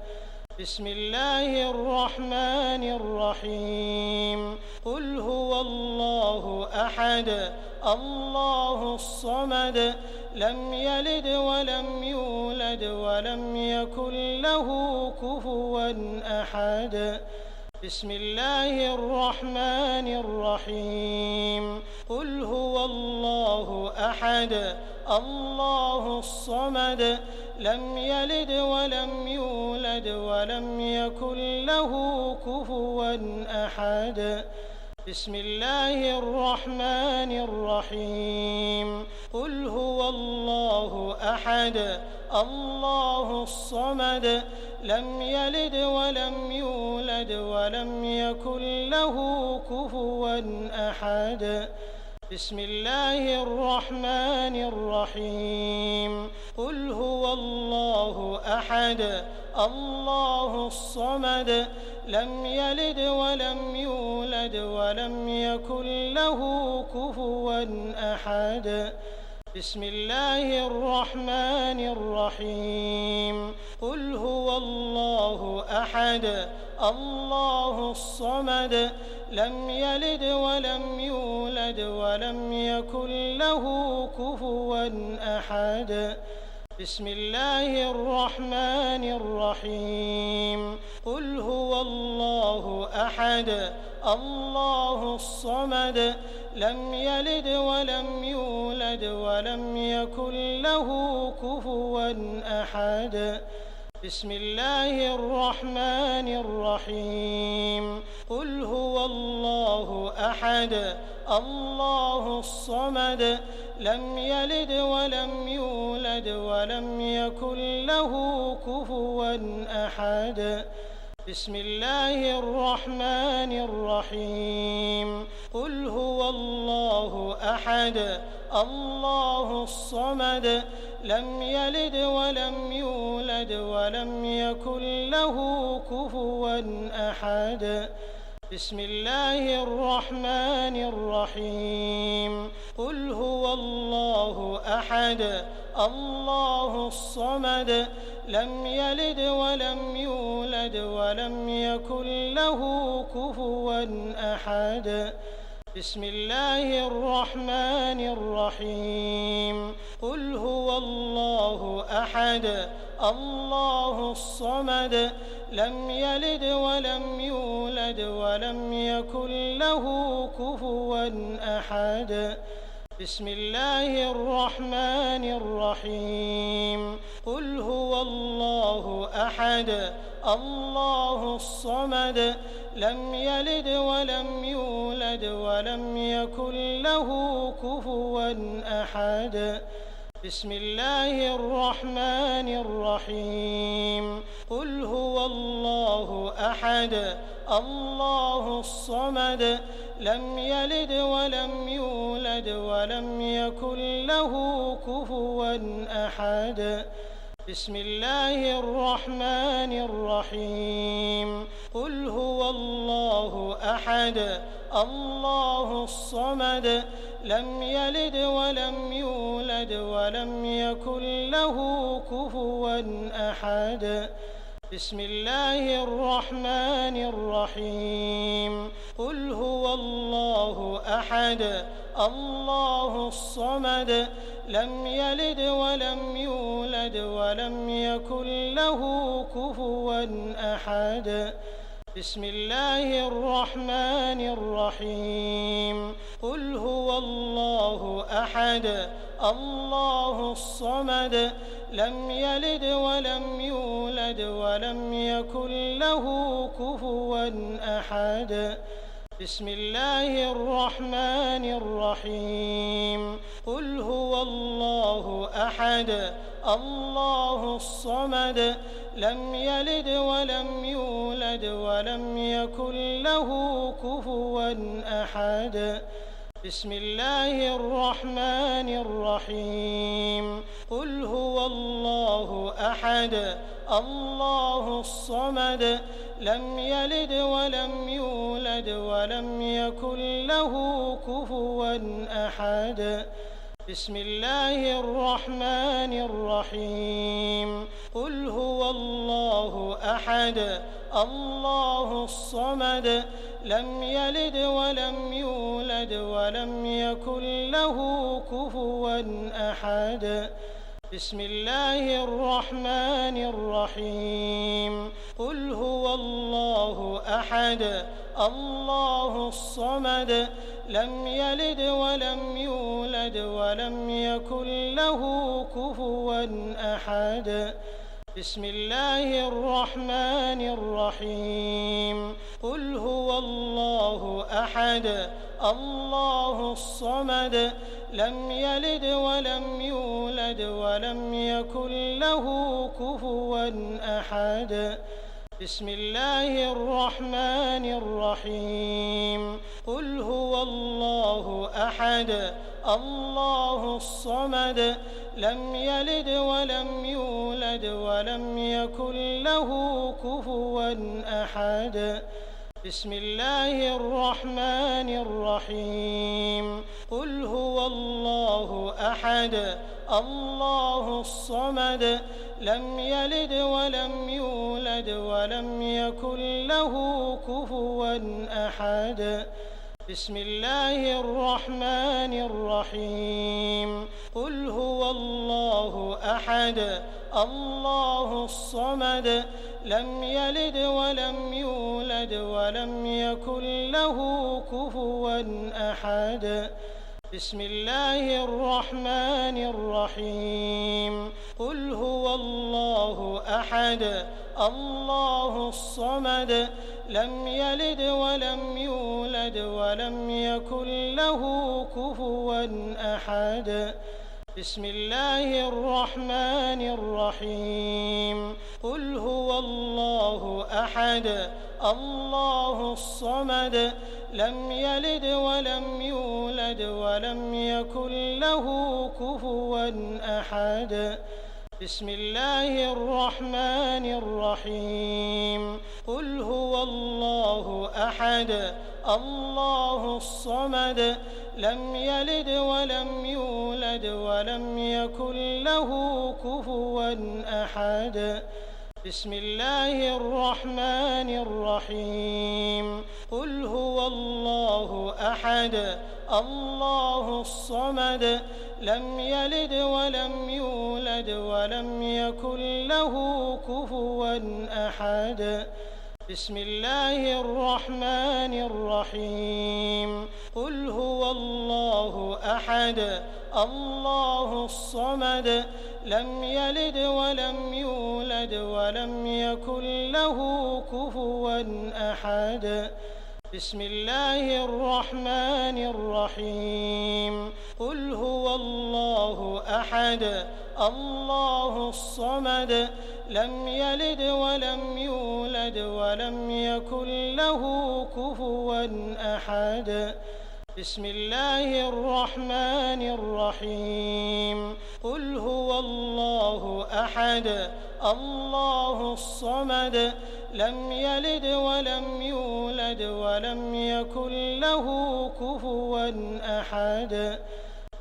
بسم الله الرحمن الرحيم قل هو الله أحد الله الصمد لم يلد ولم يولد ولم يكن له كفوا أحد بسم الله الرحمن الرحيم قل هو الله أحد الله الصمد لم يلد ولم يولد ولم يكن له كفوا أحد بسم الله الرحمن الرحيم قل هو الله أحد الله الصمد لم يلد ولم يولد ولم يكن له كفوا أحد بسم الله الرحمن الرحيم قل هو الله أحد الله الصمد لم يلد ولم يولد ولم يكن له كفوا أحد بسم الله الرحمن الرحيم قل هو الله أحد الله الصمد لم يلد ولم يولد ولم يكن له كفوا أحد بسم الله الرحمن الرحيم قل هو الله أحد الله الصمد لم يلد ولم يولد ولم يكن له كفوا أحد بسم الله الرحمن الرحيم قل هو الله أحد الله الصمد لم يلد ولم يولد ولم يكن له كفوا أحد بسم الله الرحمن الرحيم قل هو الله أحد الله الصمد لم يلد ولم يولد ولم يكن له كفوا أحد بسم الله الرحمن الرحيم قل هو الله أحد الله الصمد لم يلد ولم يولد ولم يكن له كفوا أحد بسم الله الرحمن الرحيم قل هو الله أحد الله الصمد لم يلد ولم يولد ولم يكن له كفوا أحد بسم الله الرحمن الرحيم قل هو الله أحد الله الصمد لم يلد ولم يولد ولم يكن له كفوا أحد بسم الله الرحمن الرحيم قل هو الله أحد الله الصمد لم يلد ولم يولد ولم يكن له كفوا أحد بسم الله الرحمن الرحيم قل هو الله أحد الله الصمد لم يلد ولم يولد ولم يكن له كفوا أحد بسم الله الرحمن الرحيم قل هو الله أحد الله الصمد لم يلد ولم يولد ولم يكن له كفوا أحد بسم الله الرحمن الرحيم قل هو الله أحد الله الصمد لم يلد ولم يولد ولم يكن له كفوا أحد بسم الله الرحمن الرحيم قل هو الله أحد الله الصمد لم يلد ولم يولد ولم يكن له كفوا أحد بسم الله الرحمن الرحيم قل هو الله أحد الله الصمد لم يلد ولم يولد ولم يكن له كفوا أحد بسم الله الرحمن الرحيم قل هو الله أحد الله الصمد لم يلد ولم يولد ولم يكن له كفوا أحد بسم الله الرحمن الرحيم قل هو الله أحد الله الصمد لم يلد ولم يولد ولم يكن له كفوا أحد بسم الله الرحمن الرحيم قل هو الله أحد الله الصمد لم يلد ولم يولد ولم يكن له كفوا أحد بسم الله الرحمن الرحيم قل هو الله أحد الله الصمد لم يلد ولم يولد ولم يكن له كفوا أحد بسم الله الرحمن الرحيم قل هو الله أحد الله الصمد لم يلد ولم يولد يولد ولم يكن له كفوا أحد بسم الله الرحمن الرحيم قل هو الله أحد الله الصمد لم يلد ولم يولد ولم يكن له كفوا أحد بسم الله الرحمن الرحيم قل هو الله أحد الله الصمد لم يلد ولم يولد ولم يكن له كفوا أحد بسم الله الرحمن الرحيم قل هو الله أحد الله الصمد لم يلد ولم يولد ولم يكن له كفوا أحد بسم الله الرحمن الرحيم قل هو الله أحد الله الصمد لم يلد ولم يولد ولم يكن له كفوا أحد بسم الله الرحمن الرحيم قل هو الله أحد الله الصمد لم يلد ولم يولد ولم يكن له كفوا أحد بسم الله الرحمن الرحيم قل هو الله أحد الله الصمد لم يلد ولم يولد ولم يكن له كفوا أحد بسم الله الرحمن الرحيم قل هو الله أحد الله الصمد لم يلد ولم يولد ولم يكن له كفوا أحد بسم الله الرحمن الرحيم قل هو الله أحد الله الصمد لم يلد ولم يولد ولم يكن له كفوا أحد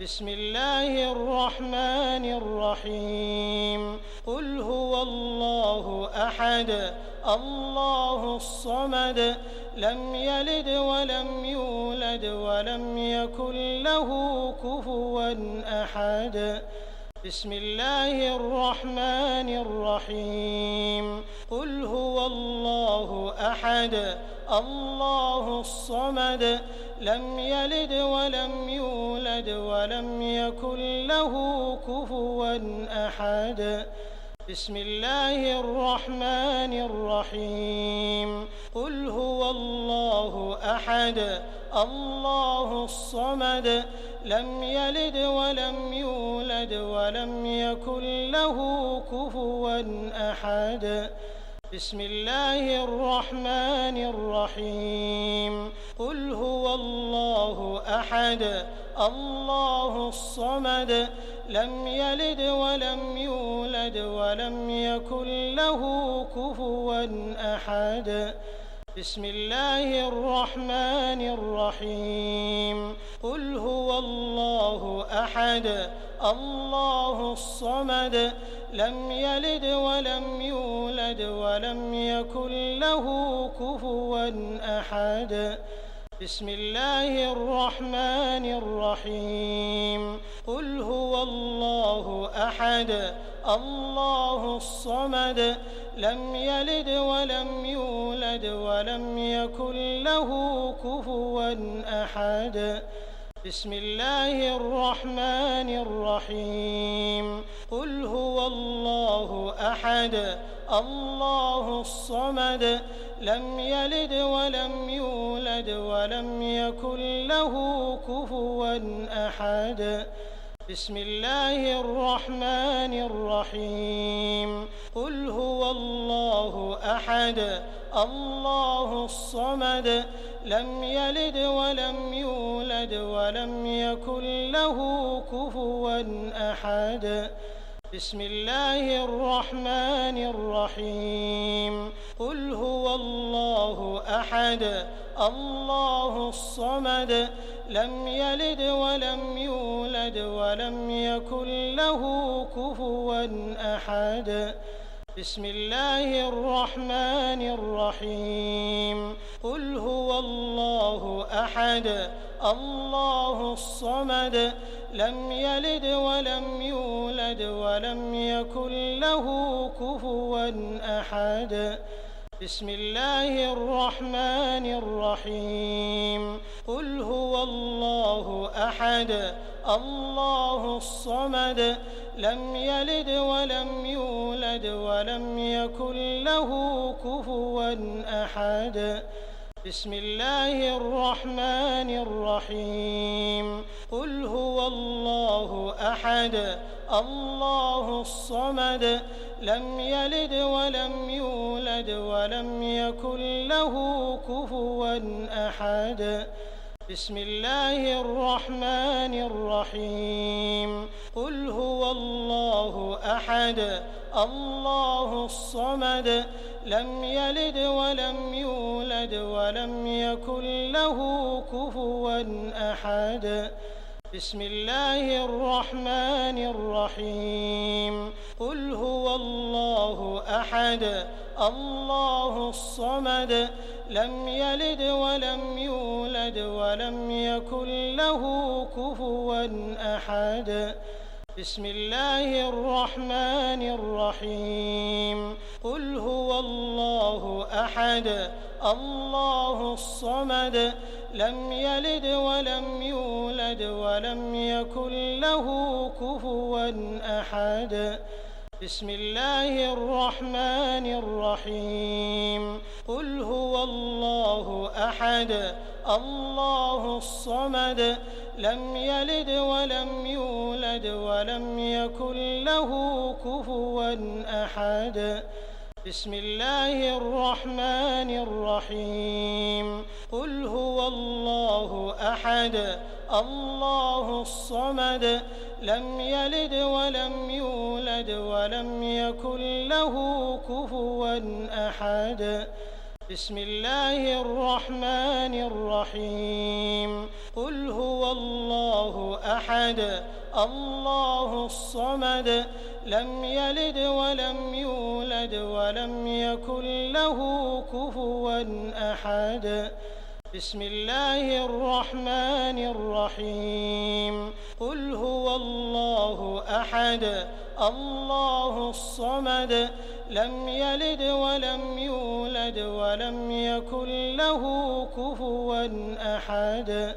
بسم الله الرحمن الرحيم قل هو الله أحد الله الصمد لم يلد ولم يولد ولم يكن له كفوا أحد بسم الله الرحمن الرحيم قل هو الله أحد الله الصمد لم يلد ولم يولد ولم يكن له كفوا أحد بسم الله الرحمن الرحيم قل هو الله أحد الله الصمد لم يلد ولم يولد ولم يكن له كفوا أحد بسم الله الرحمن الرحيم قل هو الله أحد الله الصمد لم يلد ولم يولد ولم يكن له كفوا أحد بسم الله الرحمن الرحيم قل هو الله أحد الله الصمد لم يلد ولم يولد ولم يكن له كفوا أحد بسم الله الرحمن الرحيم قل هو الله أحد الله الصمد لم يلد ولم يولد ولم يكن له كفوا أحد بسم الله الرحمن الرحيم قل هو الله أحد الله الصمد لم يلد ولم يولد ولم يكن له كفوا أحد بسم الله الرحمن الرحيم قل هو الله أحد الله الصمد لم يلد ولم يولد ولم يكن له كفوا أحد بسم الله الرحمن الرحيم قل هو الله أحد الله الصمد لم يلد ولم يولد ولم يكن له كفوا أحد بسم الله الرحمن الرحيم قل هو الله أحد الله الصمد لم يلد ولم يولد ولم يكن له كفوا أحد بسم الله الرحمن الرحيم قل هو الله أحد الله الصمد لم يلد ولم يولد ولم يكن له كفوا أحد بسم الله الرحمن الرحيم قل هو الله أحد الله الصمد لم يلد ولم يولد ولم يكن له كفوا أحد بسم الله الرحمن الرحيم قل هو الله أحد الله الصمد لم يلد ولم يولد ولم يكن له كفوا أحد بسم الله الرحمن الرحيم قل هو الله أحد الله الصمد لم يلد ولم يولد ولم يكن له كفوا أحد بسم الله الرحمن الرحيم قل هو الله أحد الله الصمد لم يلد ولم يولد ولم يكن له كفوا أحد بسم الله الرحمن الرحيم قل هو الله أحد الله الصمد لم يلد ولم يولد ولم يكن له كفوا أحد بسم الله الرحمن الرحيم قل هو الله أحد الله الصمد لم يلد ولم يولد ولم يكن له كفوا أحد بسم الله الرحمن الرحيم قل هو الله أحد الله الصمد لم يلد ولم يولد ولم يكن له كفوا أحد بسم الله الرحمن الرحيم قل هو الله أحد الله الصمد لم يلد ولم يولد ولم يكن له كفوا أحد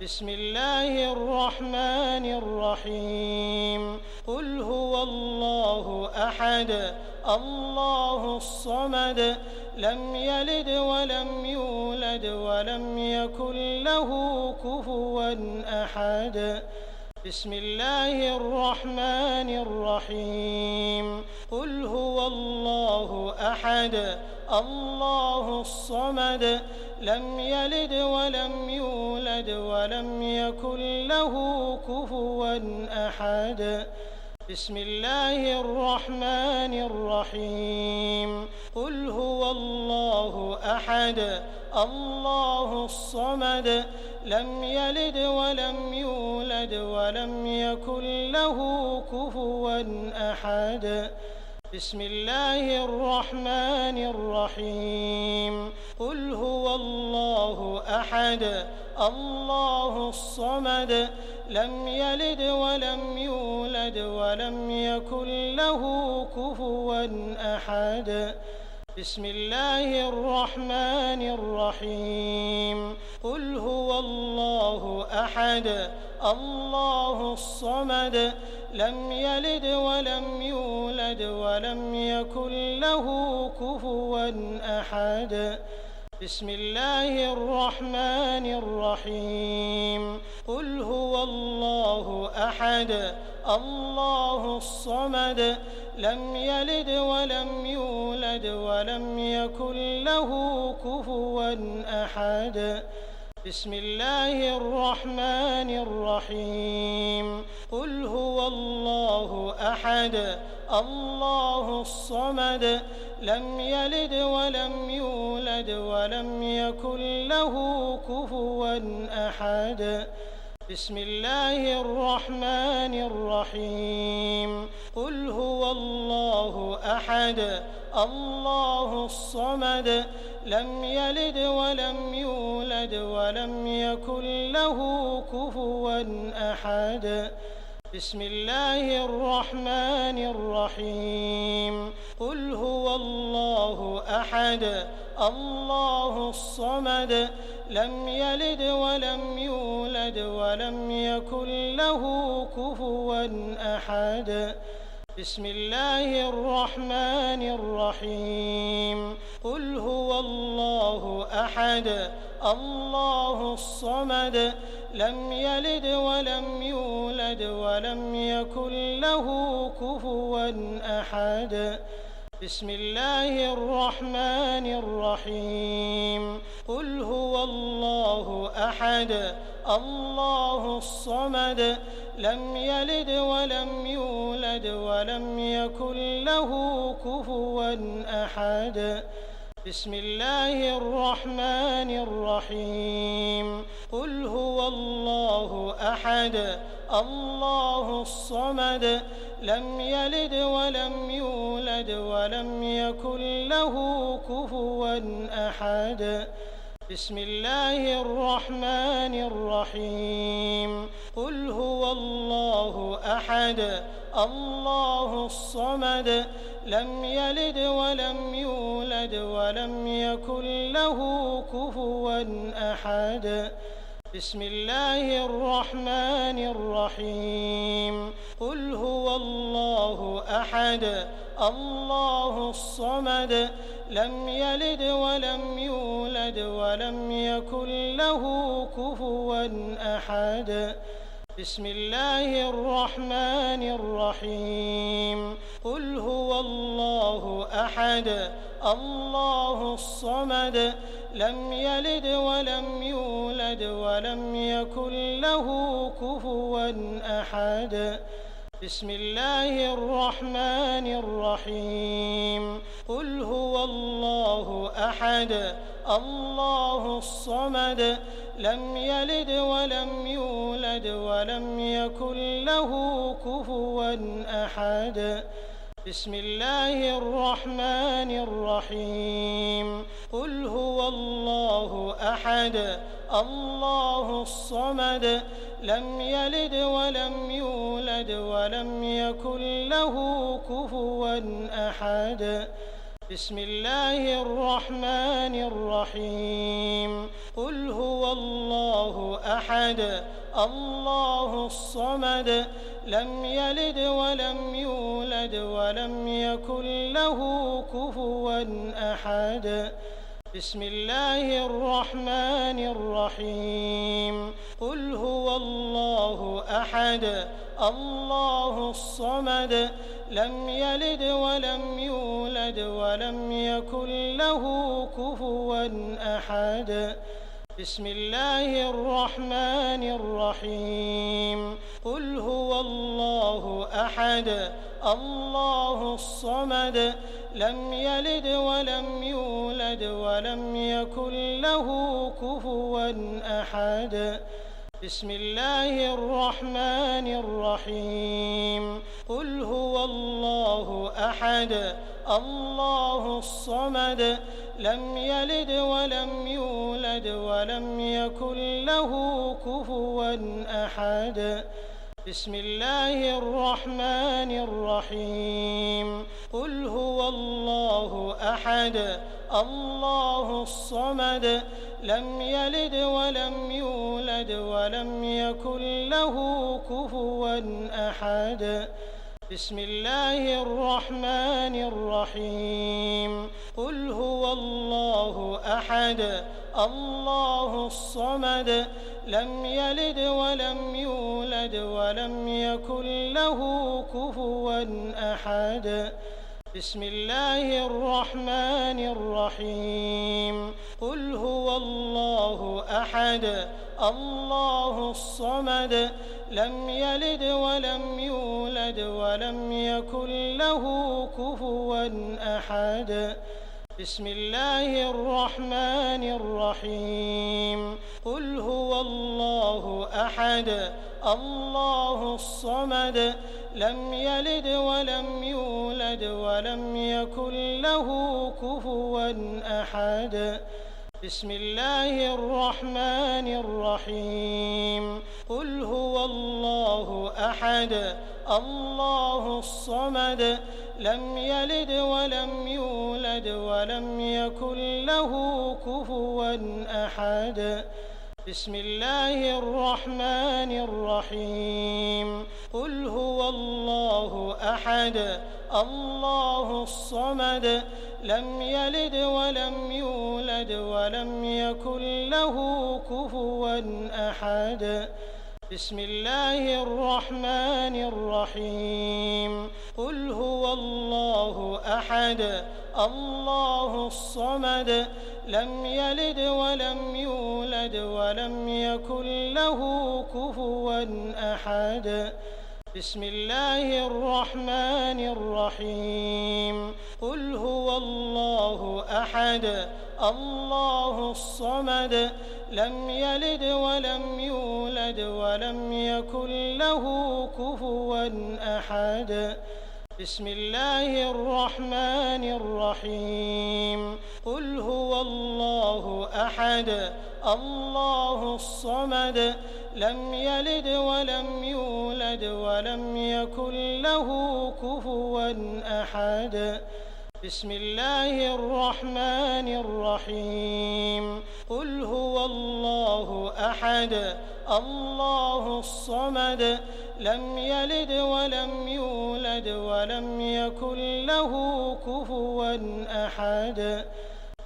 بسم الله الرحمن الرحيم قل هو الله أحد الله الصمد لم يلد ولم يولد ولم يكن له كفوا أحد بسم الله الرحمن الرحيم قل هو الله أحد الله الصمد لم يلد ولم يولد ولم يكن له كفوا أحد بسم الله الرحمن الرحيم قل هو الله أحد الله الصمد لم يلد ولم يولد ولم يكن له كفوا أحد بسم الله الرحمن الرحيم قل هو الله أحد الله الصمد لم يلد ولم يولد ولم يكن له كفوا أحد بسم الله الرحمن الرحيم قل هو الله أحد الله الصمد لم يلد ولم يولد ولم يكن له كفوا أحد بسم الله الرحمن الرحيم قل هو الله أحد الله الصمد لم يلد ولم يولد ولم يكن له كفوا أحد بسم الله الرحمن الرحيم قل هو الله أحد الله الصمد لم يلد ولم يولد ولم يكن له كفوا أحد بسم الله الرحمن الرحيم قل هو الله أحد الله الصمد لم يلد ولم يولد ولم يكن له كفوا أحد بسم الله الرحمن الرحيم قل هو الله أحد الله الصمد لم يلد ولم يولد ولم يكن له كفوا أحد بسم الله الرحمن الرحيم قل هو الله أحد الله الصمد لم يلد ولم يولد ولم يكن له كفوا أحد بسم الله الرحمن الرحيم قل هو الله أحد الله الصمد لم يلد ولم يولد ولم يكن له كفوا أحد بسم الله الرحمن الرحيم قل هو الله أحد الله الصمد لم يلد ولم يولد ولم يكن له كفوا أحد بسم الله الرحمن الرحيم قل هو الله أحد الله الصمد لم يلد ولم يولد ولم يكن له كفوا أحد بسم الله الرحمن الرحيم قل هو الله أحد الله الصمد لم يلد ولم يولد ولم يكن له كفوا أحد بسم الله الرحمن الرحيم قل هو الله أحد الله الصمد لم يلد ولم يولد ولم يكن له كفوا أحد بسم الله الرحمن الرحيم قل هو الله أحد الله الصمد لم يلد ولم يولد ولم يكن له كفوا أحد بسم الله الرحمن الرحيم قل هو الله أحد الله الصمد لم يلد ولم يولد ولم يكن له كفوا أحد بسم الله الرحمن الرحيم قل هو الله أحد الله الصمد لم يلد ولم يولد ولم يكن له كفوا أحد بسم الله الرحمن الرحيم قل هو الله أحد الله الصمد لم يلد ولم يولد ولم يكن له كفوا أحد بسم الله الرحمن الرحيم قل هو الله أحد الله الصمد لم يلد ولم يولد ولم يكن له كفوا أحد بسم الله الرحمن الرحيم قل هو الله أحد الله الصمد لم يلد ولم يولد ولم يكن له كفوا أحد بسم الله الرحمن الرحيم قل هو الله أحد الله الصمد لم يلد ولم يولد ولم يكن له كفوا أحد بسم الله الرحمن الرحيم قل هو الله أحد الله الصمد لم يلد ولم يولد ولم يكن له كفوا أحد بسم الله الرحمن الرحيم قل هو الله أحد الله الصمد لم يلد ولم يولد ولم يكن له كفوا أحد بسم الله الرحمن الرحيم قل هو الله أحد الله الصمد لم يلد ولم يولد ولم يكن له كفوا أحد بسم الله الرحمن الرحيم قل هو الله أحد الله الصمد لم يلد ولم يولد ولم يكن له كفوا أحد بسم الله الرحمن الرحيم قل هو الله أحد الله الصمد لم يلد ولم يولد ولم يكن له كفوا أحد بسم الله الرحمن الرحيم قل هو الله أحد الله الصمد لم يلد ولم يولد ولم يكن له كفوا أحد بسم الله الرحمن الرحيم قل هو الله أحد الله الصمد لم يلد ولم يولد ولم يكن له كفوا أحد بسم الله الرحمن الرحيم قل هو الله أحد الله الصمد لم يلد ولم يولد ولم يكن له كفوا أحد بسم الله الرحمن الرحيم قل هو الله أحد الله الصمد لم يلد ولم يولد ولم يكن له كفوا أحد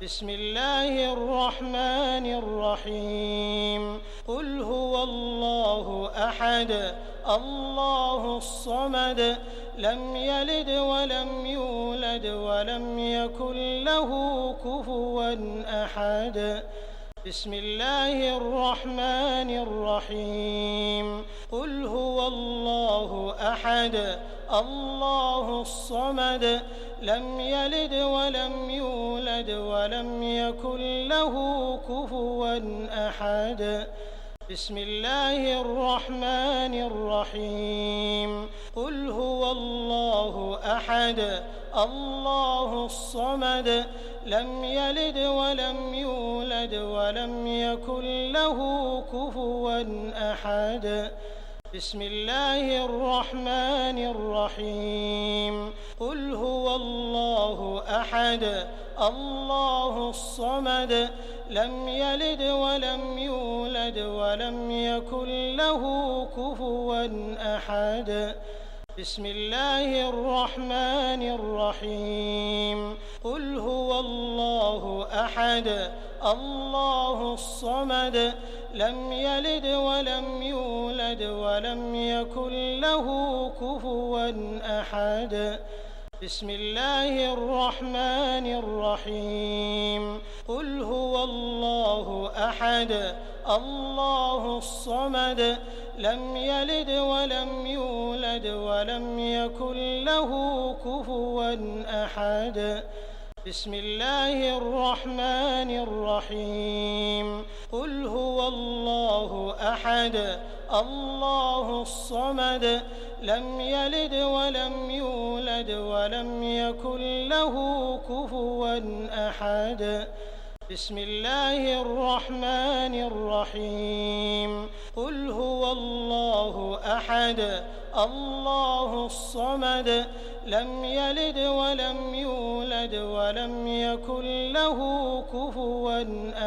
بسم الله الرحمن الرحيم قل هو الله أحد الله الصمد لم يلد ولم يولد ولم يكن له كفوا أحد بسم الله الرحمن الرحيم قل هو الله أحد الله الصمد لم يلد ولم يولد ولم يكن له كفوا أحد بسم الله الرحمن الرحيم قل هو الله أحد الله الصمد لم يلد ولم يولد ولم يكن له كفوا أحد بسم الله الرحمن الرحيم قل هو الله أحد الله الصمد لم يلد ولم يولد ولم يكن له كفوا أحد بسم الله الرحمن الرحيم قل هو الله أحد الله الصمد لم يلد ولم يولد ولم يكن له كفوا أحد بسم الله الرحمن الرحيم قل هو الله أحد الله الصمد لم يلد ولم يولد ولم يكن له كفوا أحد بسم الله الرحمن الرحيم قل هو الله أحد الله الصمد لم يلد ولم يولد ولم يكن له كفوا أحد بسم الله الرحمن الرحيم قل هو الله أحد الله الصمد لم يلد ولم يولد ولم يكن له كفوا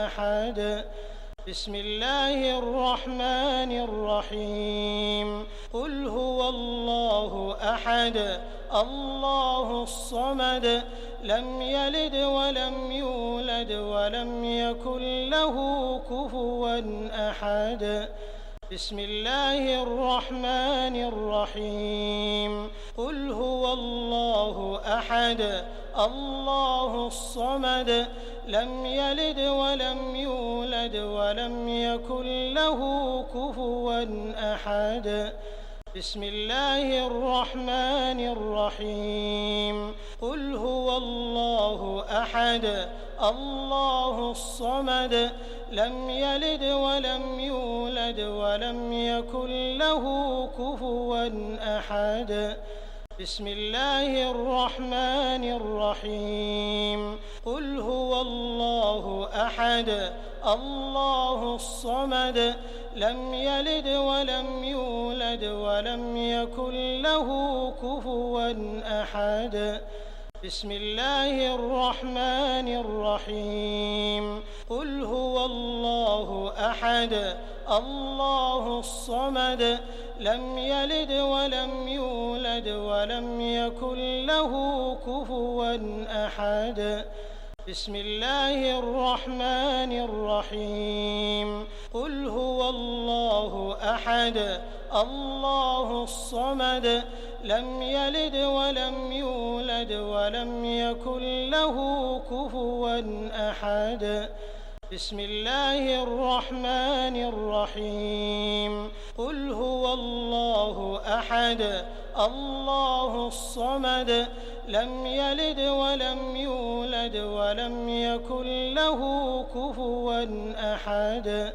أحد بسم الله الرحمن الرحيم قل هو الله أحد الله الصمد لم يلد ولم يولد ولم يكن له كفوا أحد بسم الله الرحمن الرحيم قل هو الله أحد الله الصمد لم يلد ولم يولد ولم يكن له كفوا أحد بسم الله الرحمن الرحيم قل هو الله أحد الله الصمد لم يلد ولم يولد ولم يكن له كفوا أحد بسم الله الرحمن الرحيم قل هو الله أحد الله الصمد لم يلد ولم يولد ولم يكن له كفوا أحد بسم الله الرحمن الرحيم قل هو الله أحد الله الصمد لم يلد ولم يولد ولم يكن له كفوا أحد بسم الله الرحمن الرحيم قل هو الله أحد الله الصمد لم يلد ولم يولد ولم يكن له كفوا أحد بسم الله الرحمن الرحيم قل هو الله أحد الله الصمد لم يلد ولم يولد ولم يكن له كفوا أحد